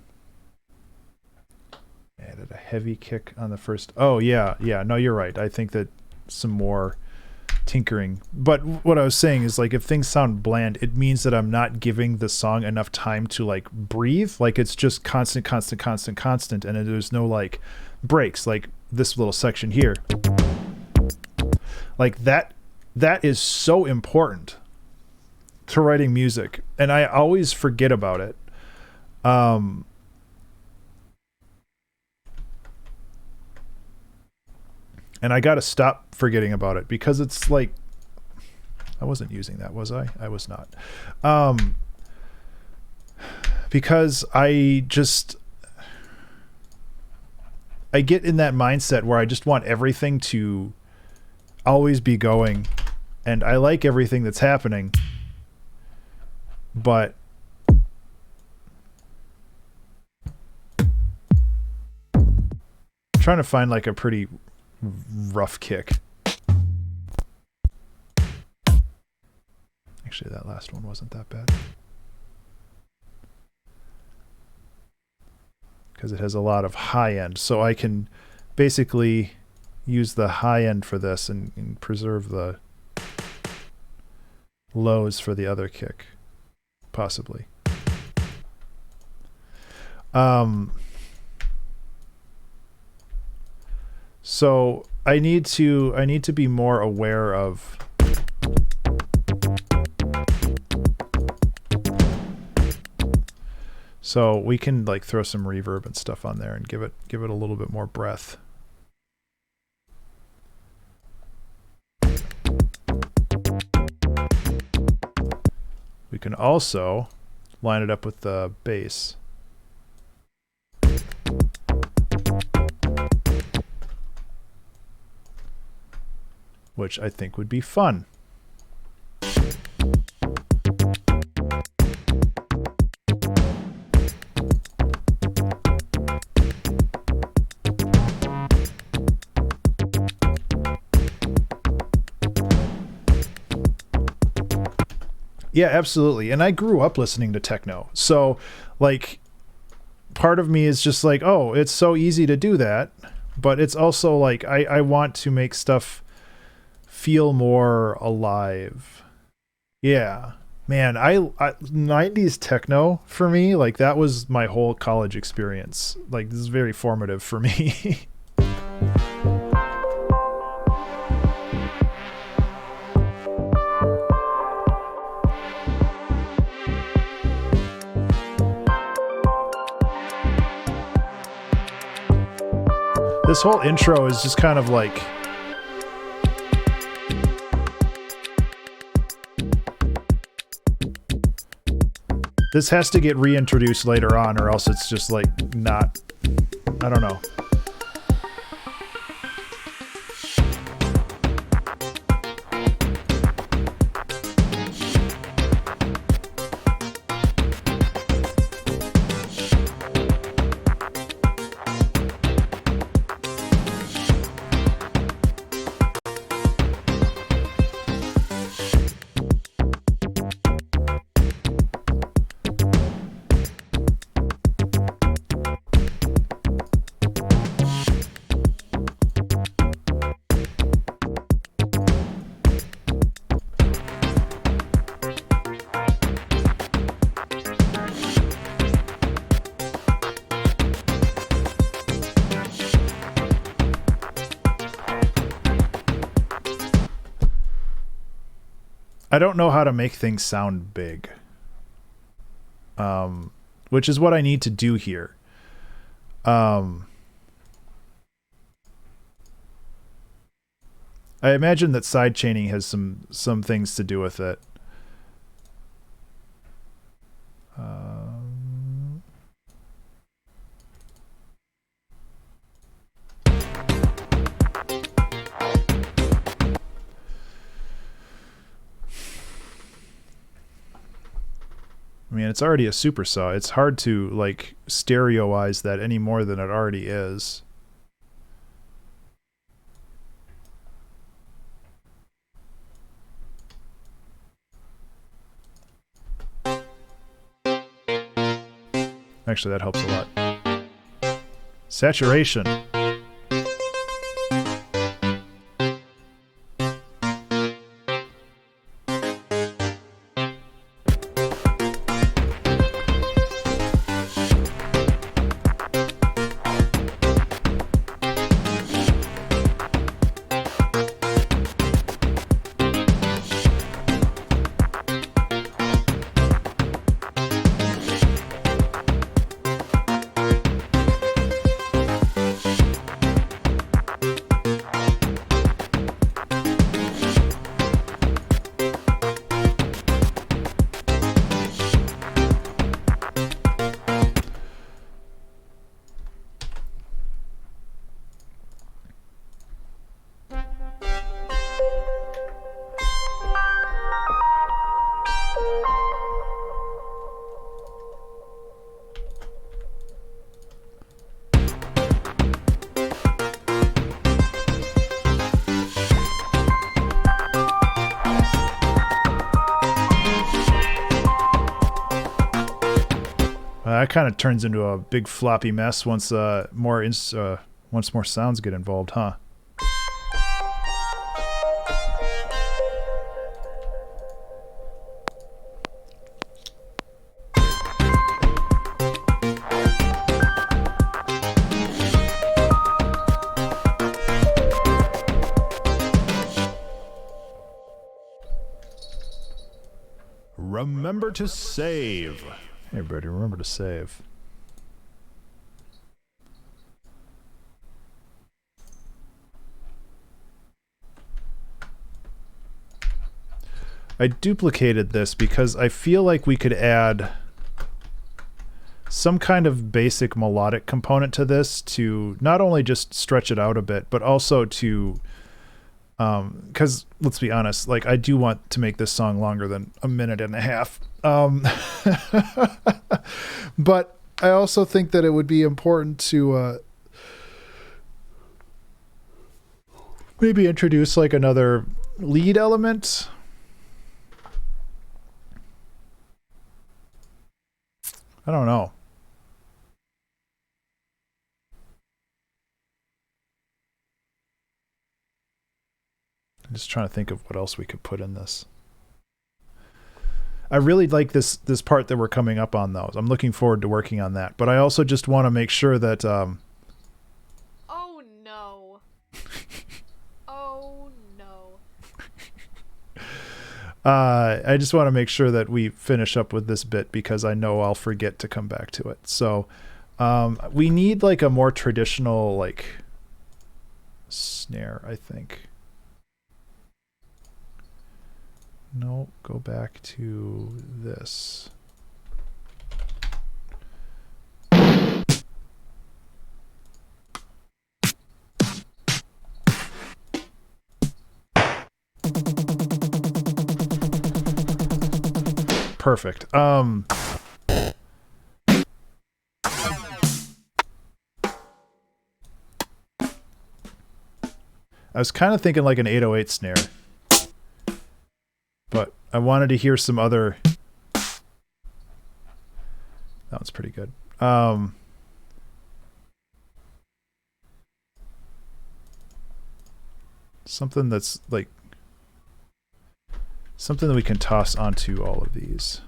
S1: a heavy kick on the first. Oh yeah, no, you're right. I think that some more tinkering. But what I was saying is, like, if things sound bland, it means that I'm not giving the song enough time to like breathe. Like it's just constant, and there's no like breaks, like this little section here. Like that is so important to writing music, and I always forget about it. And I got to stop forgetting about it, because it's like, I wasn't using that, was I? I was not. Because I get in that mindset where I just want everything to always be going, and I like everything that's happening, but I'm trying to find like a pretty rough kick. Actually, that last one wasn't that bad, because it has a lot of high end, so I can basically use the high end for this and preserve the lows for the other kick, possibly. So I need to be more aware of So we can like throw some reverb and stuff on there and give it a little bit more breath. We can also line it up with the bass. Which I think would be fun. Yeah, absolutely. And I grew up listening to techno. So, like, part of me is just like, oh, it's so easy to do that. But it's also like, I want to make stuff feel more alive. Yeah. Man, I 90s techno for me, like, that was my whole college experience. Like, this is very formative for me. This whole intro is just kind of like, this has to get reintroduced later on, or else it's just like not, I don't know. I don't know how to make things sound big, which is what I need to do here. I imagine that side chaining has some things to do with it. I mean, it's already a supersaw. It's hard to like stereoize that any more than it already is. Actually, that helps a lot. Saturation. That kind of turns into a big floppy mess once more sounds get involved, huh?
S2: Remember to save.
S1: Hey, buddy, remember to save. I duplicated this because I feel like we could add some kind of basic melodic component to this to not only just stretch it out a bit, but also to, because let's be honest, like I do want to make this song longer than a minute and a half. But I also think that it would be important to maybe introduce like another lead element. I don't know. I'm just trying to think of what else we could put in this. I really like this part that we're coming up on, though. I'm looking forward to working on that. But I also just want to make sure that...
S3: Oh, no. Oh, no.
S1: I just want to make sure that we finish up with this bit because I know I'll forget to come back to it. So we need like a more traditional like snare, I think. No, go back to this. Perfect. I was kind of thinking like an 808 snare. But I wanted to hear some other... That one's pretty good. Something that's like... Something that we can toss onto all of these.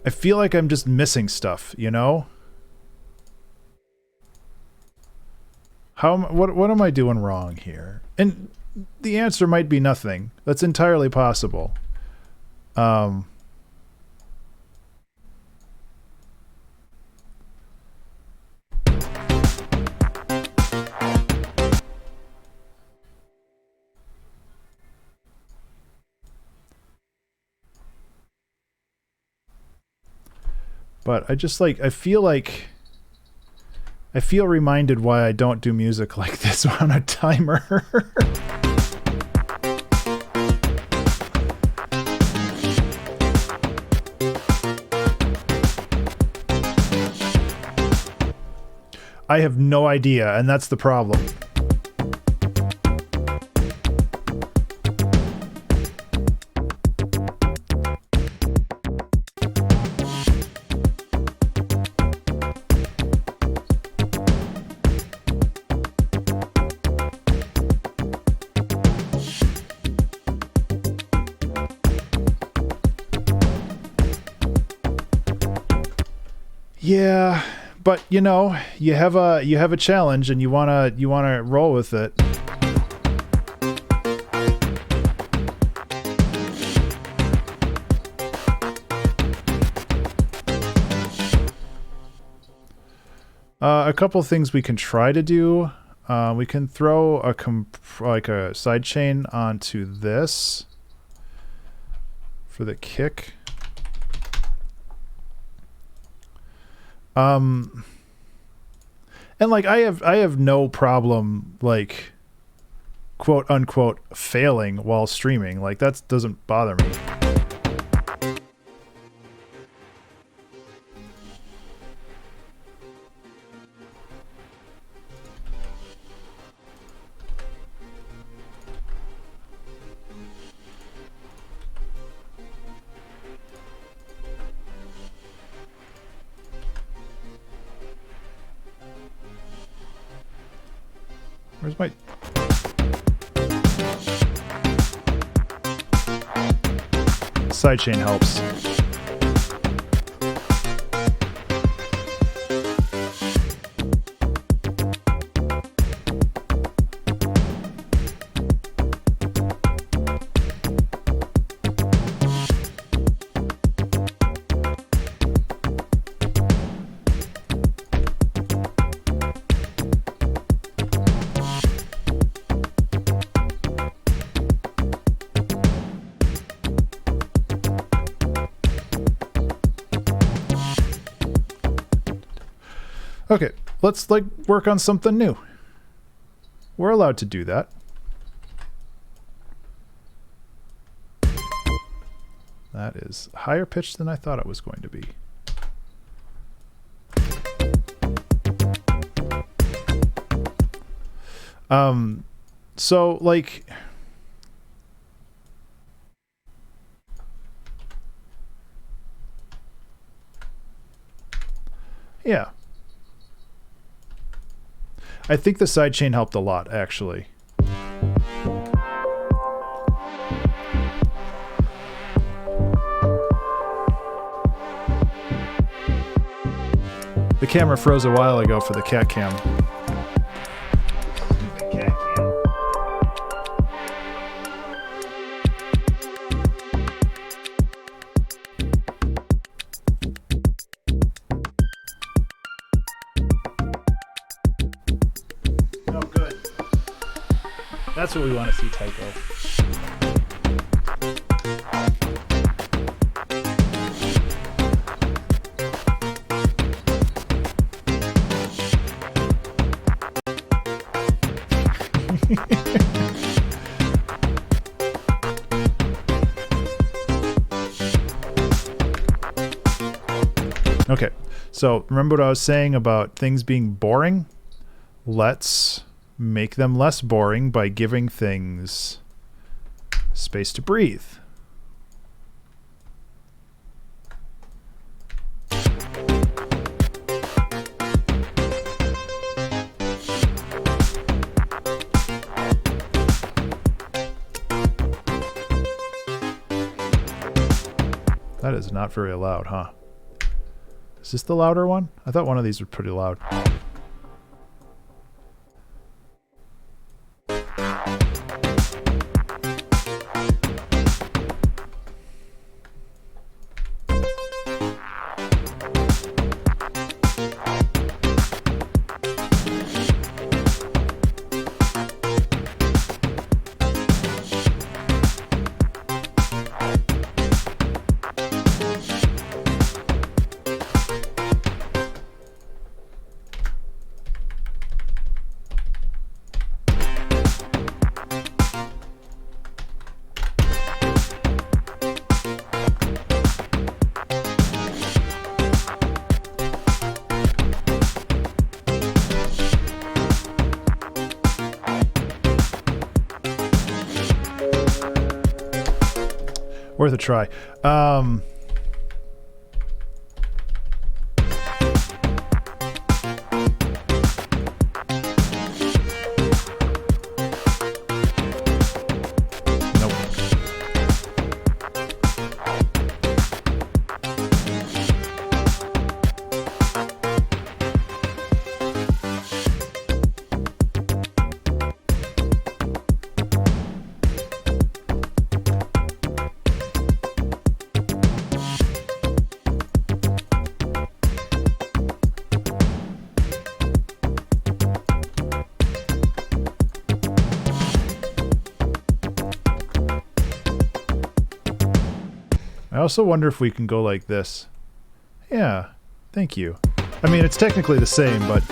S1: I feel like I'm just missing stuff, you know? What am I doing wrong here? And the answer might be nothing. That's entirely possible. But I just like, I feel reminded why I don't do music like this on a timer. I have no idea, and that's the problem. Yeah, but you know, you have a challenge and you wanna roll with it. A couple things we can try to do. We can throw a sidechain onto this for the kick. And like I have no problem like quote unquote failing while streaming. Like that doesn't bother me. Where's my... Sidechain helps. Okay, let's like work on something new. We're allowed to do that. That is higher pitched than I thought it was going to be. So like yeah. I think the sidechain helped a lot, actually. The camera froze a while ago for the cat cam. Oh, good. That's what we want to see, Tycho. Okay, so remember what I was saying about things being boring? Let's make them less boring by giving things space to breathe. That is not very loud, huh? Is this the louder one? I thought one of these was pretty loud. Worth a try. Nope. I also wonder if we can go like this. Yeah, thank you. I mean, it's technically the same, but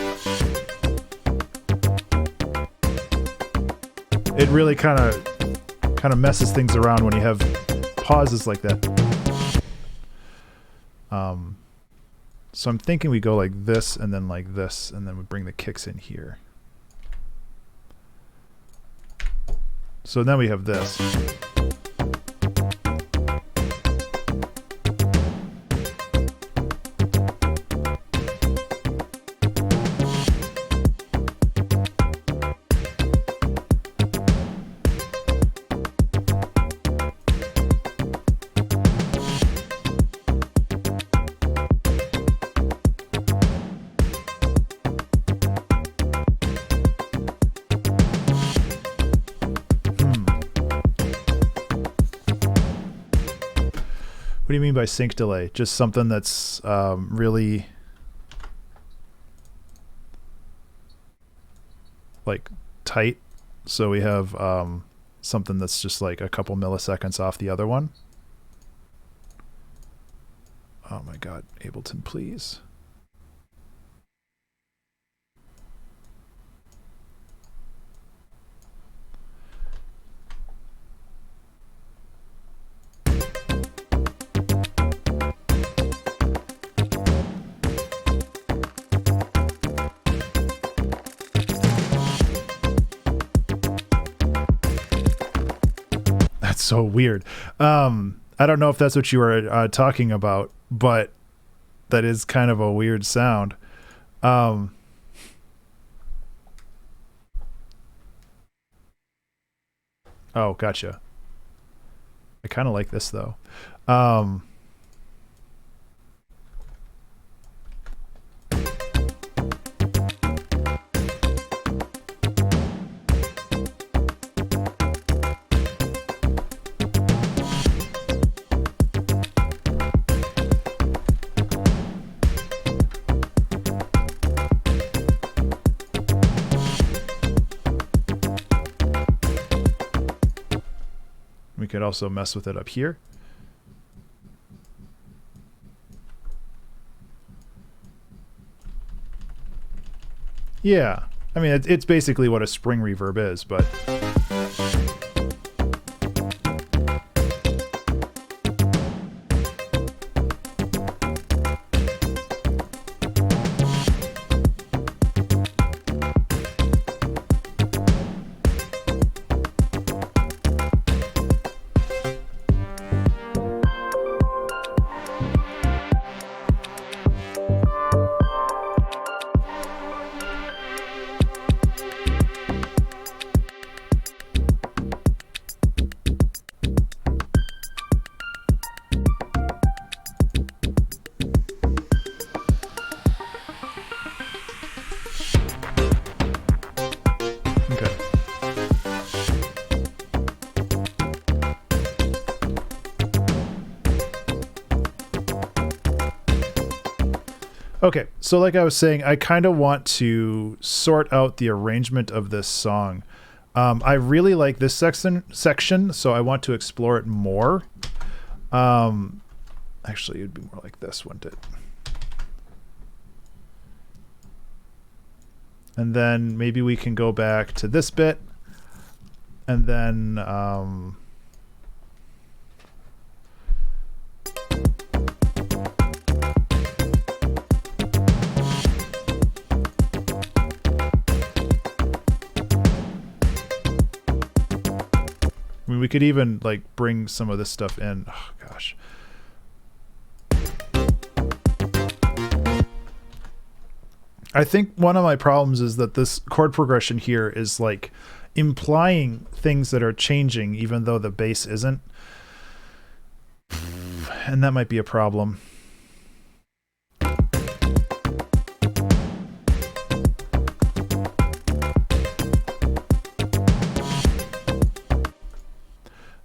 S1: it really kind of messes things around when you have pauses like that. So I'm thinking we go like this, and then like this, and then we bring the kicks in here. So then we have this. do you mean by sync delay? Just something that's really like tight. So we have something that's just like a couple milliseconds off the other one. Oh my God, Ableton, please. That's so weird. I don't know if that's what you were talking about, but that is kind of a weird sound. Oh, gotcha. I kind of like this though. We could also mess with it up here. Yeah, I mean, it's basically what a spring reverb is, but... Okay, so like I was saying, I kind of want to sort out the arrangement of this song. I really like this section, so I want to explore it more. Actually, it'd be more like this, wouldn't it? And then maybe we can go back to this bit, and then... I mean, we could even like bring some of this stuff in. Oh gosh. I think one of my problems is that this chord progression here is like implying things that are changing even though the bass isn't. And that might be a problem.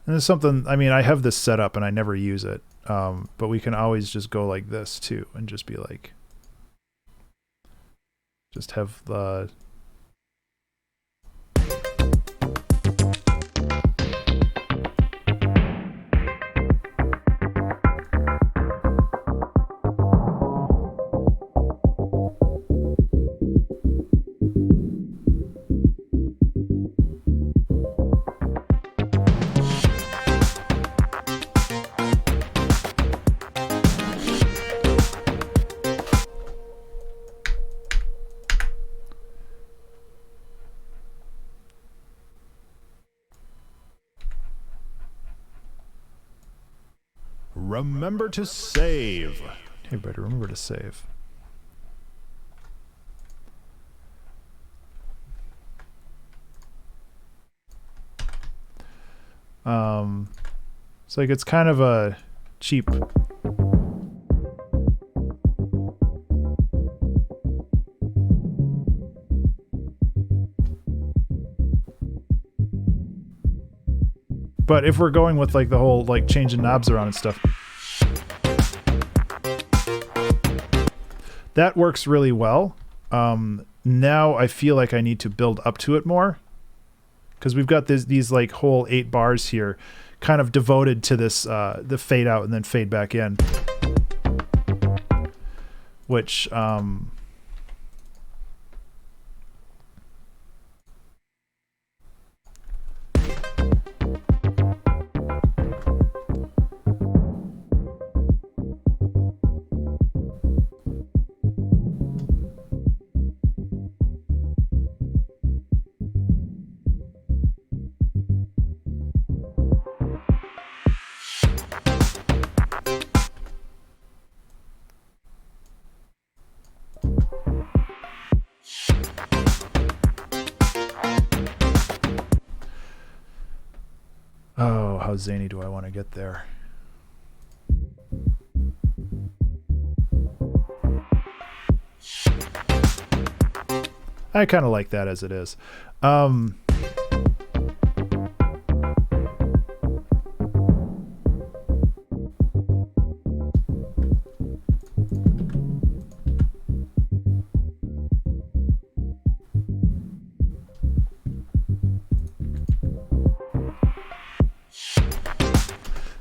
S1: And there's something, I mean, I have this set up and I never use it, but we can always just go like this too and just be like, just have the...
S2: Remember to save.
S1: Hey, better remember to save. It's like it's kind of a cheap. But if we're going with like the whole like changing knobs around and stuff. that works really well. Now I feel like I need to build up to it more, because we've got these like whole 8 bars here kind of devoted to this, the fade out and then fade back in, which, oh, how zany do I want to get there? I kind of like that as it is.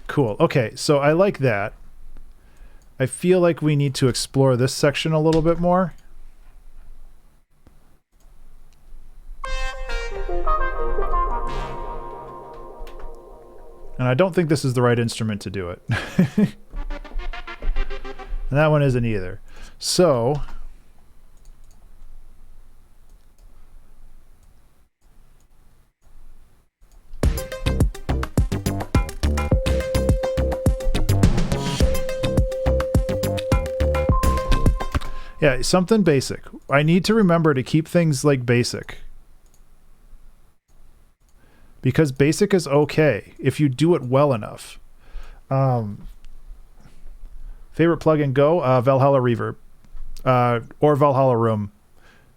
S1: Cool. Okay, so I like that. I feel like we need to explore this section a little bit more. And I don't think this is the right instrument to do it. And that one isn't either. So yeah, something basic. I need to remember to keep things like basic, because basic is okay if you do it well enough. Favorite plugin, go Valhalla Reverb, or Valhalla Room,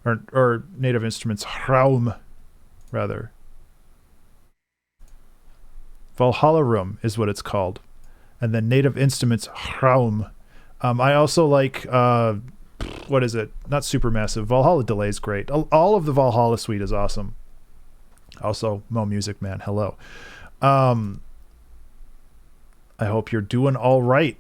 S1: or Native Instruments Raum, rather. Valhalla Room is what it's called, and then Native Instruments Raum. I also like what is it? Not Supermassive. Valhalla Delay is great. All of the Valhalla suite is awesome. Also, Mo Music Man, hello. I hope you're doing all right.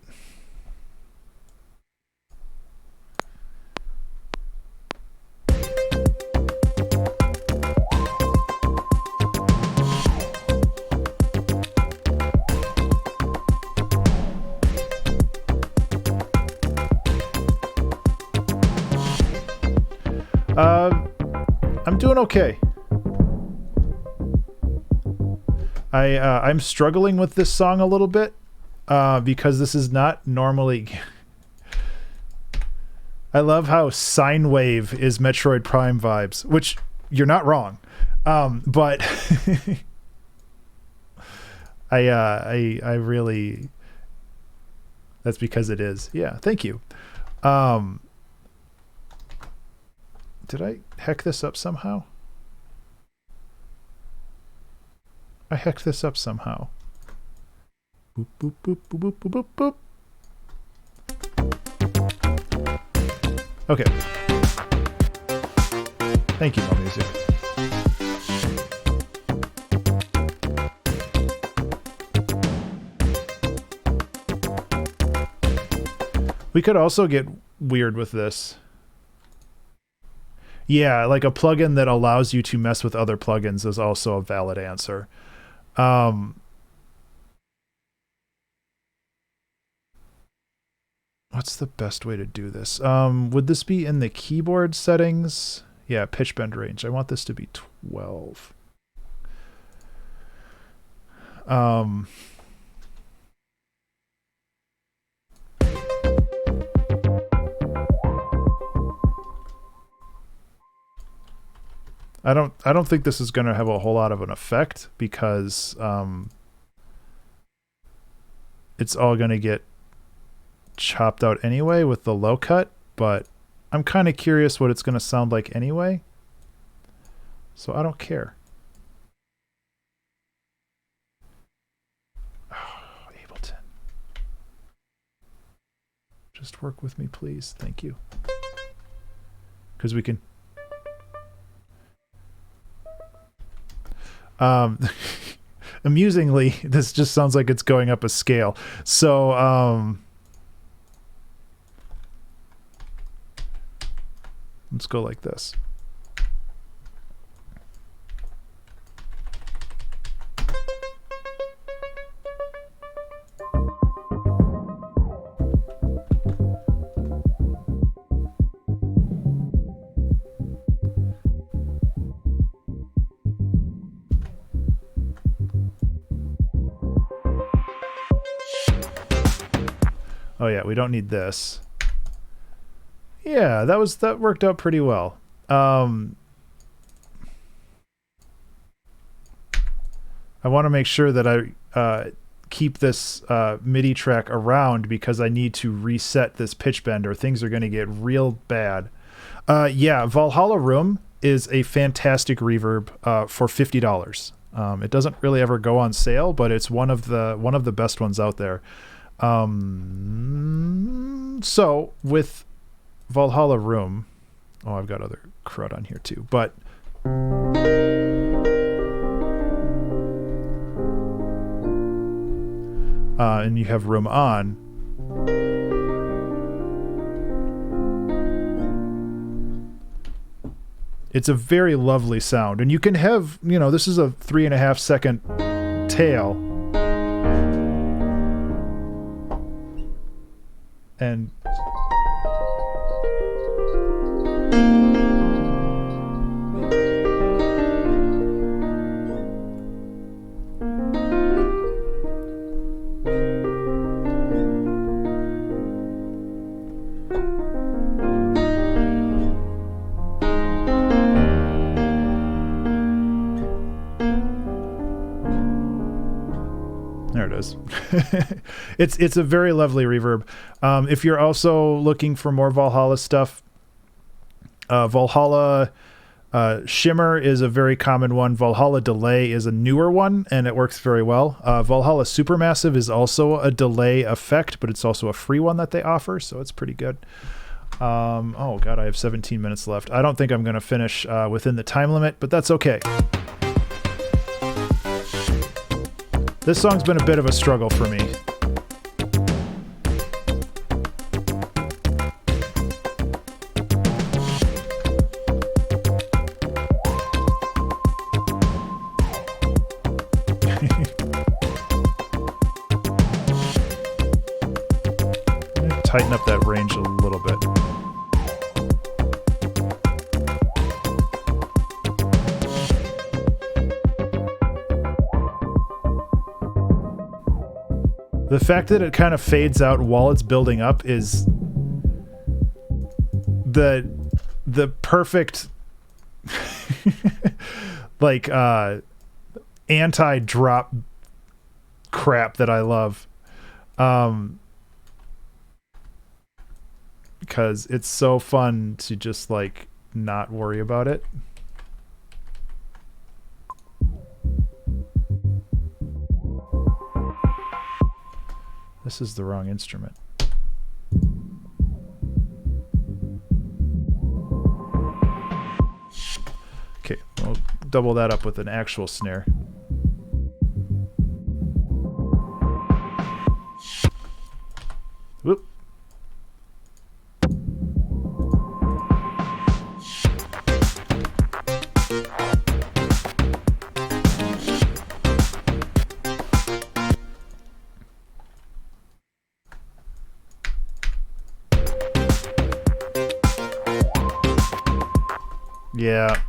S1: I'm doing okay. I'm struggling with this song a little bit because this is not normally. I love how sine wave is Metroid Prime vibes, which you're not wrong, but I really, that's because it is. Yeah, thank you. Did I heck this up somehow? I hecked this up somehow. Boop, boop, boop, boop, boop, boop, boop. Okay. Thank you, Mo Music. We could also get weird with this. Yeah, like a plugin that allows you to mess with other plugins is also a valid answer. What's the best way to do this? Would this be in the keyboard settings? Yeah, pitch bend range. I want this to be 12. I don't think this is going to have a whole lot of an effect because it's all going to get chopped out anyway with the low cut, but I'm kind of curious what it's going to sound like anyway. So I don't care. Oh, Ableton. Just work with me, please. Thank you. because we can. Amusingly, this just sounds like it's going up a scale. So let's go like this. Oh yeah, we don't need this. Yeah, that worked out pretty well. I want to make sure that I keep this MIDI track around because I need to reset this pitch bend or things are going to get real bad. Yeah, Valhalla Room is a fantastic reverb for $50. It doesn't really ever go on sale, but it's one of the best ones out there. So with Valhalla Room, oh, I've got other crud on here too, but and you have room on. It's a very lovely sound, and you can have, you know, this is a 3.5 second tail. And there it is. It's a very lovely reverb. If you're also looking for more Valhalla stuff, Valhalla Shimmer is a very common one. Valhalla Delay is a newer one, and it works very well. Valhalla Supermassive is also a delay effect, but it's also a free one that they offer, so it's pretty good. Oh god, I have 17 minutes left. I don't think I'm going to finish within the time limit, but that's okay. This song's been a bit of a struggle for me. Tighten up that range a little bit. The fact that it kind of fades out while it's building up is the perfect like anti-drop crap that I love. Because it's so fun to just like not worry about it. This is the wrong instrument. Okay, we'll double that up with an actual snare. Whoop. Yeah.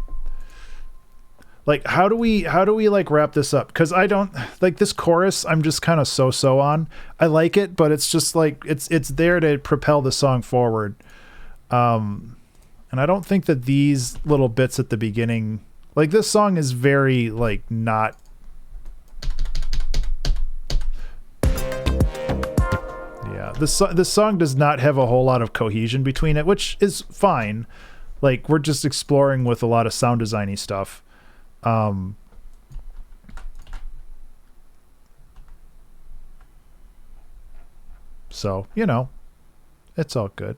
S1: Like, how do we like wrap this up? Because I don't like this chorus. I'm just kind of so on. I like it, but it's just like it's there to propel the song forward. And I don't think that these little bits at the beginning, like this song is very like not. Yeah, this song does not have a whole lot of cohesion between it, which is fine. Like, we're just exploring with a lot of sound designy stuff. So, you know, it's all good.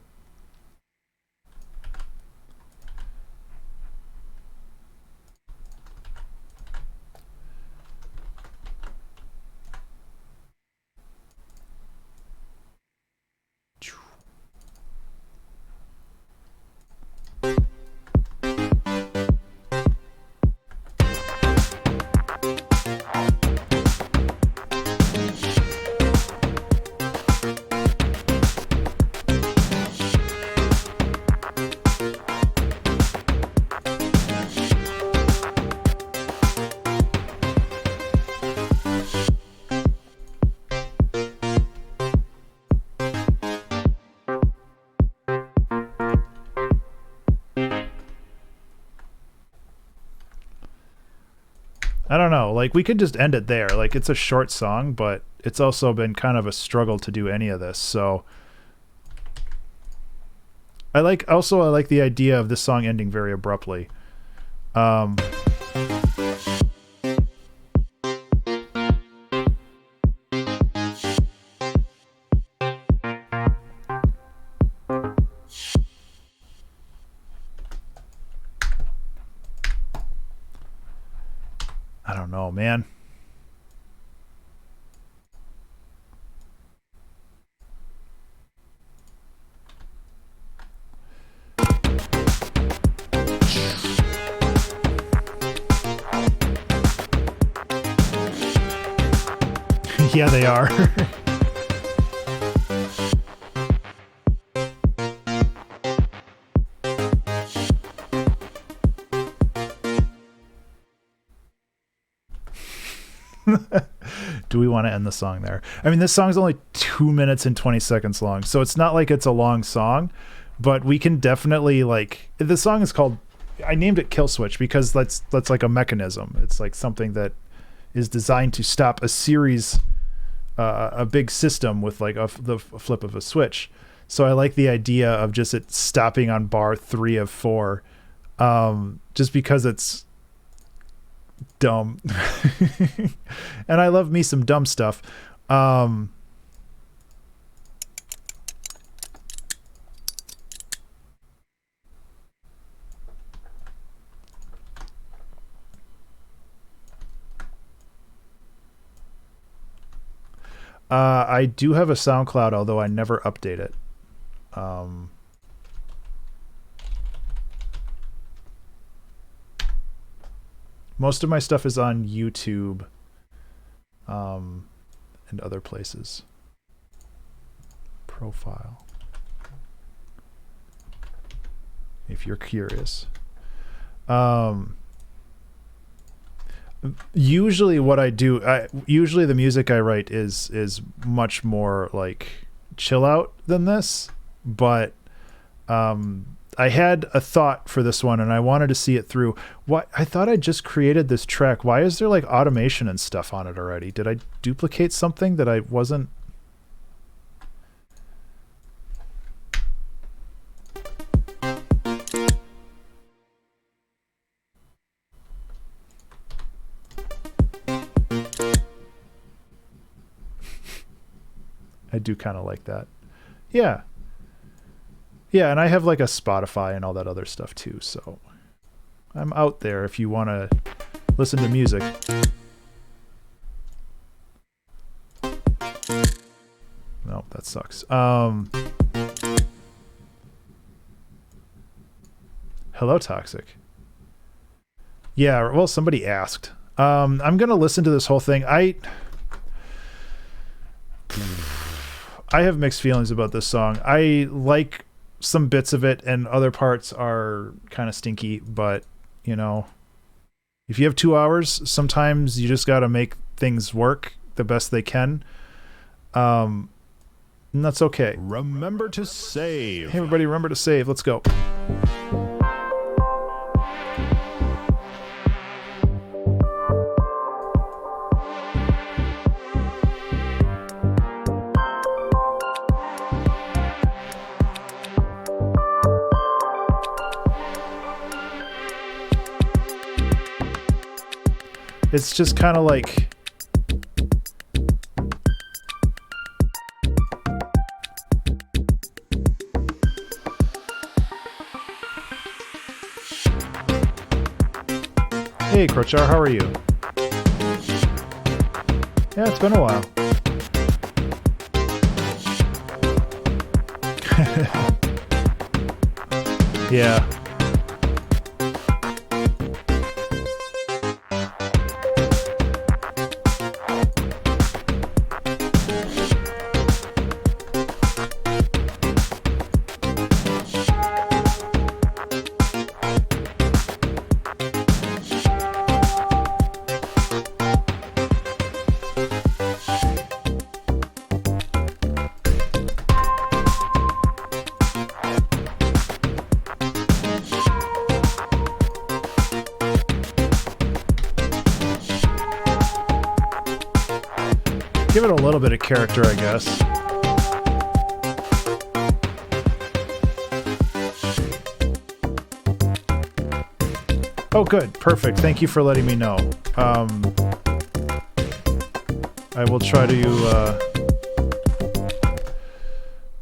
S1: I don't know. Like, we could just end it there. Like, it's a short song, but it's also been kind of a struggle to do any of this. So I like the idea of this song ending very abruptly. I don't know, man. Yeah, they are. Do we want to end the song there? I mean, this song's only 2 minutes and 20 seconds long, so it's not like it's a long song, but we can definitely, like, the song is called, I named it Kill Switch because that's like a mechanism. It's like something that is designed to stop a series, a big system with like the flip of a switch. So I like the idea of just it stopping on bar 3 of 4, just because it's dumb. And I love me some dumb stuff. I do have a SoundCloud, although I never update it. Most of my stuff is on YouTube, and other places. Profile. If you're curious. Usually what I do, usually the music I write is much more like chill out than this, but I had a thought for this one and I wanted to see it through. I thought I just created this track. Why is there like automation and stuff on it already? Did I duplicate something that I wasn't? I do kind of like that. Yeah. Yeah, and I have like a Spotify and all that other stuff too, so I'm out there if you want to listen to music. No, that sucks. Hello, Toxic. Yeah, well, somebody asked. I'm going to listen to this whole thing. I have mixed feelings about this song. I like some bits of it and other parts are kind of stinky, but you know, if you have 2 hours, sometimes you just got to make things work the best they can. And that's okay.
S2: Remember to save.
S1: Hey everybody, remember to save. Let's go. It's just kind of like, hey Krochar, how are you? Yeah, it's been a while. Yeah. Give it a little bit of character, I guess. Oh, good. Perfect. Thank you for letting me know. I will try to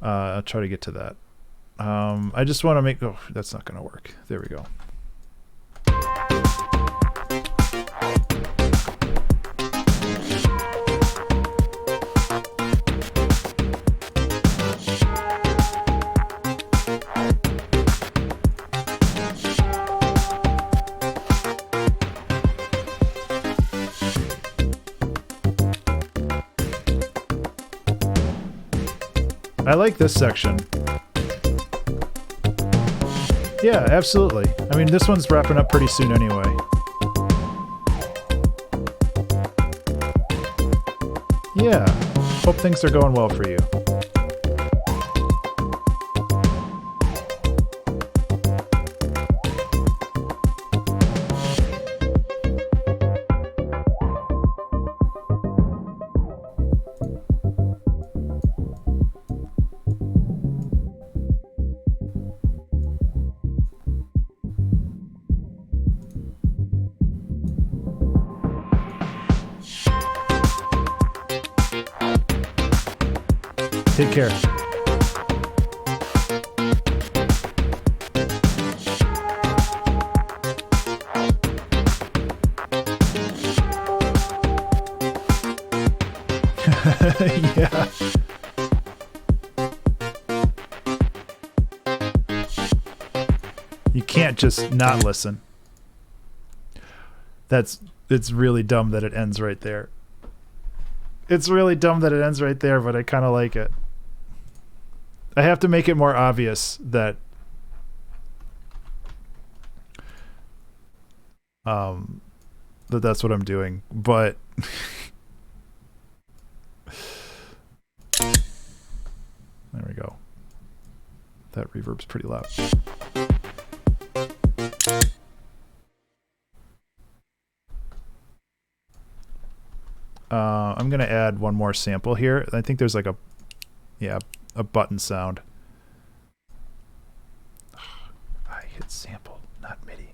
S1: I'll try to get to that. I just want to make... Oh, that's not going to work. There we go. I like this section. Yeah, absolutely. I mean, this one's wrapping up pretty soon anyway. Yeah. Hope things are going well for you. Take care. Yeah. You can't just not listen. It's really dumb that it ends right there. It's really dumb that it ends right there, but I kind of like it. I have to make it more obvious that that's what I'm doing, but there we go. That reverb's pretty loud. I'm gonna add one more sample here. I think there's like a button sound. I hit sample, not MIDI.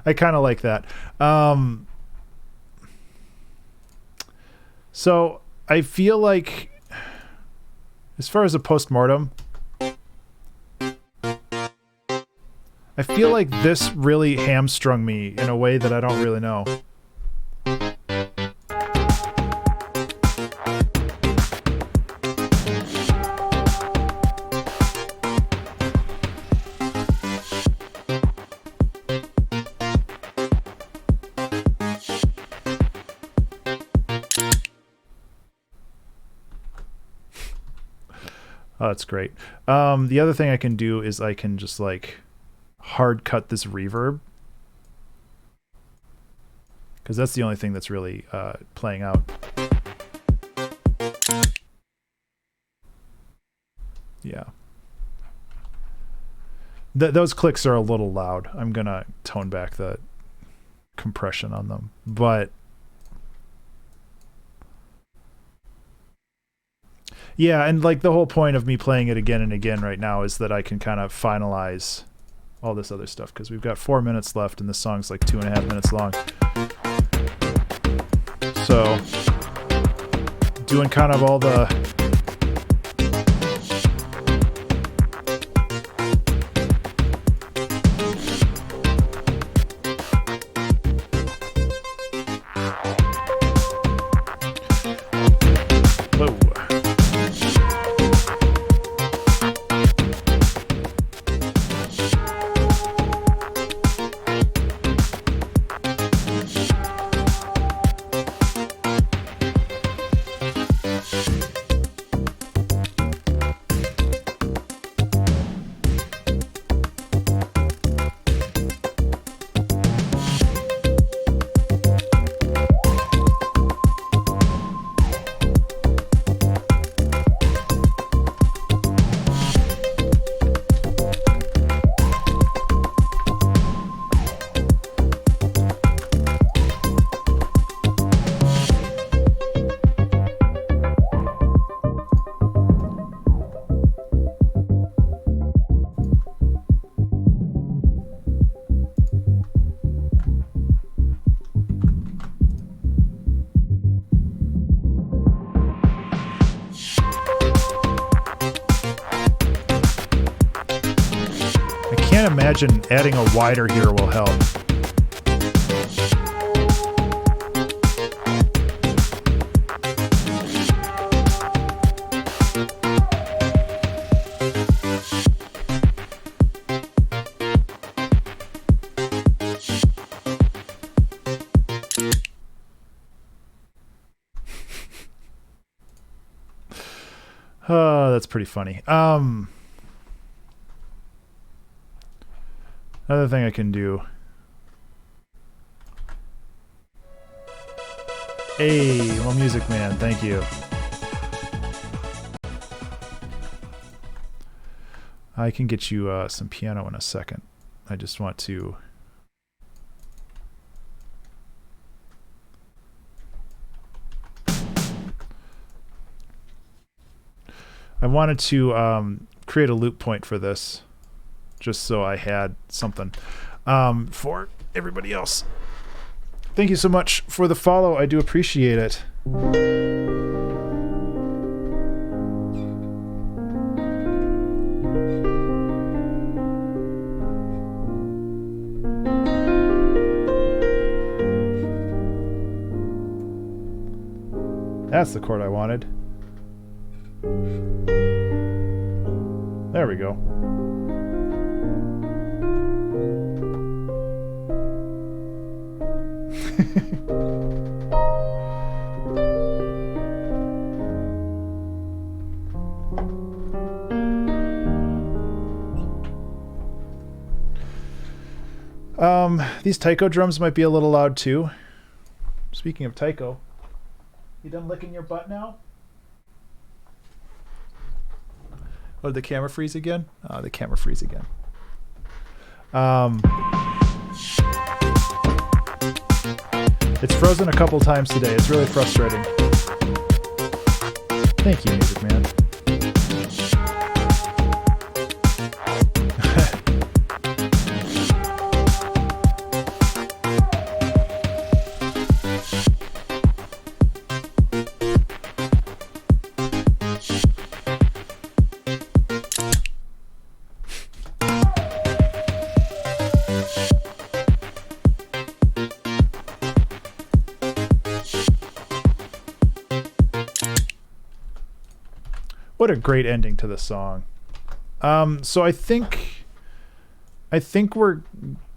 S1: I kind of like that. So I feel like, as far as a postmortem, I feel like this really hamstrung me in a way that I don't really know. Oh, that's great. The other thing I can do is I can just like hard cut this reverb, because that's the only thing that's really playing out. Yeah. Those clicks are a little loud. I'm gonna tone back the compression on them, but yeah, and like the whole point of me playing it again and again right now is that I can kind of finalize all this other stuff, because we've got 4 minutes left and the song's like 2.5 minutes long. So doing kind of all the can't imagine adding a wider here will help. Oh, that's pretty funny. Another thing I can do. Hey, well, Music Man, thank you. I can get you some piano in a second. I just want to... I wanted to create a loop point for this, just so I had something for everybody else. Thank you so much for the follow. I do appreciate it. That's the chord I wanted. There we go. These taiko drums might be a little loud too. Speaking of taiko, you done licking your butt now? Oh, did the camera freeze again? Oh, the camera freeze again. It's frozen a couple times today. It's really frustrating. Thank you, Music Man. What a great ending to the song. So I think we're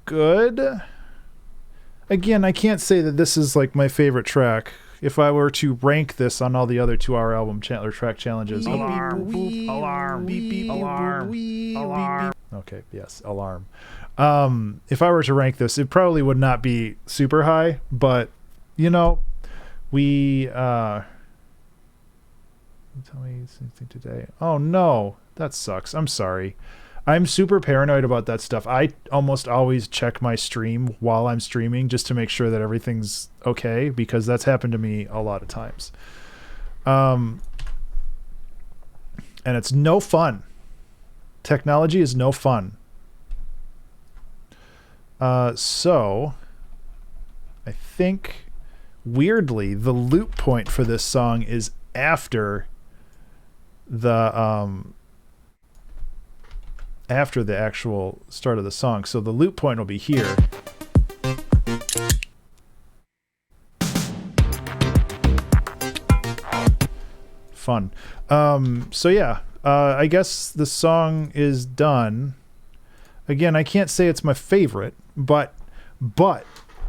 S1: good. Again, I can't say that this is like my favorite track. If I were to rank this on all the other 2-hour album track challenges,
S2: Alarm, alarm, beep, beep, alarm, alarm.
S1: Okay, yes, alarm. If I were to rank this, it probably would not be super high, but you know, we tell me something today. Oh no, that sucks. I'm sorry. I'm super paranoid about that stuff. I almost always check my stream while I'm streaming just to make sure that everything's okay, because that's happened to me a lot of times. And it's no fun. Technology is no fun. So I think weirdly the loop point for this song is after the actual start of the song. So the loop point will be here. Fun. So yeah, I guess the song is done. Again, I can't say it's my favorite, but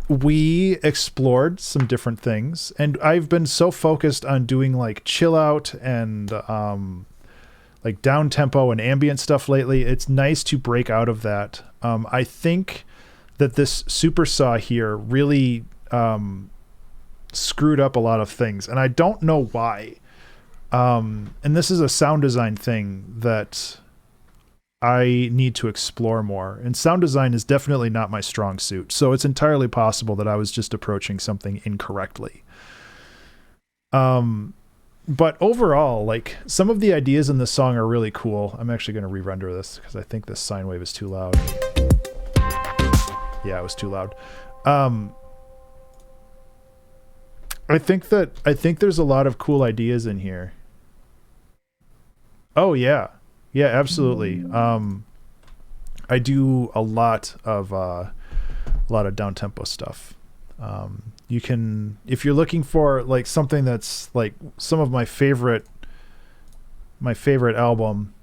S1: we explored some different things, and I've been so focused on doing like chill out and like down tempo and ambient stuff lately. It's nice to break out of that. I think that this super saw here really screwed up a lot of things, and I don't know why. And this is a sound design thing that I need to explore more, and sound design is definitely not my strong suit. So it's entirely possible that I was just approaching something incorrectly. But overall, like, some of the ideas in this song are really cool. I'm actually going to re-render this because I think this sine wave is too loud. Yeah, it was too loud. I think there's a lot of cool ideas in here. Oh yeah. Yeah, absolutely. I do a lot of down tempo stuff. You can, if you're looking for like something that's like some of my favorite album,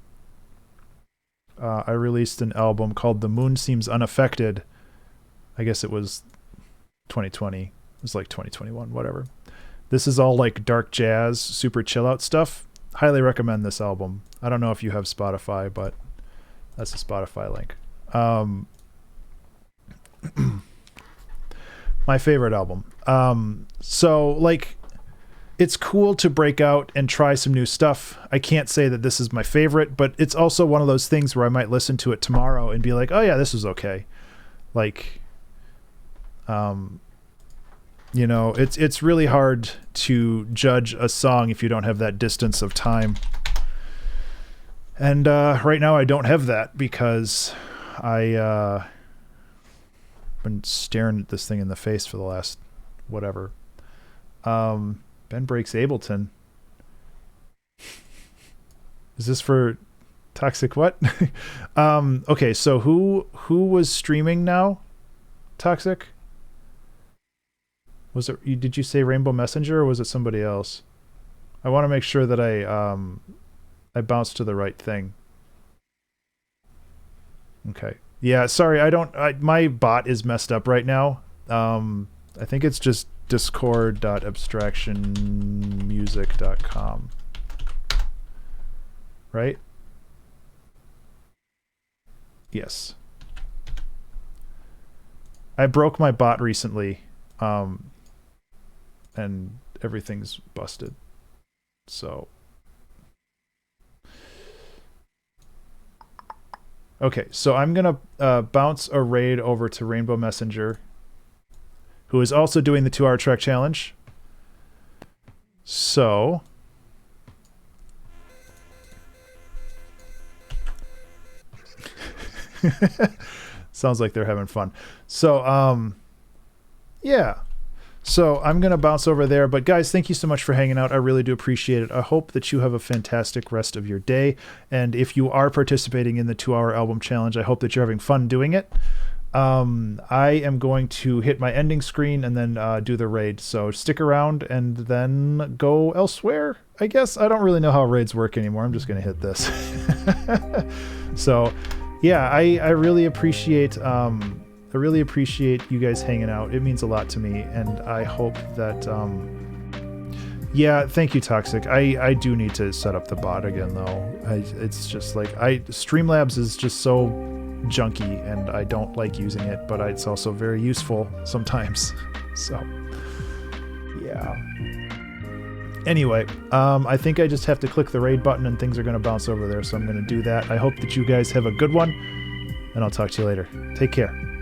S1: I released an album called The Moon Seems Unaffected. I guess it was 2020. It was like 2021, whatever. This is all like dark jazz, super chill out stuff. Highly recommend this album. I don't know if you have Spotify, but that's a Spotify link. My favorite album. So like, it's cool to break out and try some new stuff. I can't say that this is my favorite, but it's also one of those things where I might listen to it tomorrow and be like, oh yeah, this is okay. Like, you know, it's really hard to judge a song if you don't have that distance of time. And right now I don't have that because I been staring at this thing in the face for the last whatever. Ben breaks Ableton. Is this for Toxic what? Okay, so who was streaming now? Toxic? Was it, did you say Rainbow Messenger or was it somebody else? I want to make sure that I bounced to the right thing. Okay. Yeah, sorry, my bot is messed up right now. I think it's just discord.abstractionmusic.com. Right? Yes. I broke my bot recently, and everything's busted. So okay, so I'm gonna bounce a raid over to Rainbow Messenger, who is also doing the 2-hour track challenge. So sounds like they're having fun. So yeah. So I'm going to bounce over there. But guys, thank you so much for hanging out. I really do appreciate it. I hope that you have a fantastic rest of your day. And if you are participating in the 2-hour album challenge, I hope that you're having fun doing it. I am going to hit my ending screen and then do the raid. So stick around and then go elsewhere, I guess. I don't really know how raids work anymore. I'm just going to hit this. So yeah, I really appreciate you guys hanging out. It means a lot to me, and I hope that yeah, thank you, Toxic. I do need to set up the bot again though. It's just like Streamlabs is just so junky and I don't like using it, but it's also very useful sometimes. So yeah. Anyway, I think I just have to click the raid button and things are going to bounce over there, so I'm going to do that. I hope that you guys have a good one, and I'll talk to you later. Take care.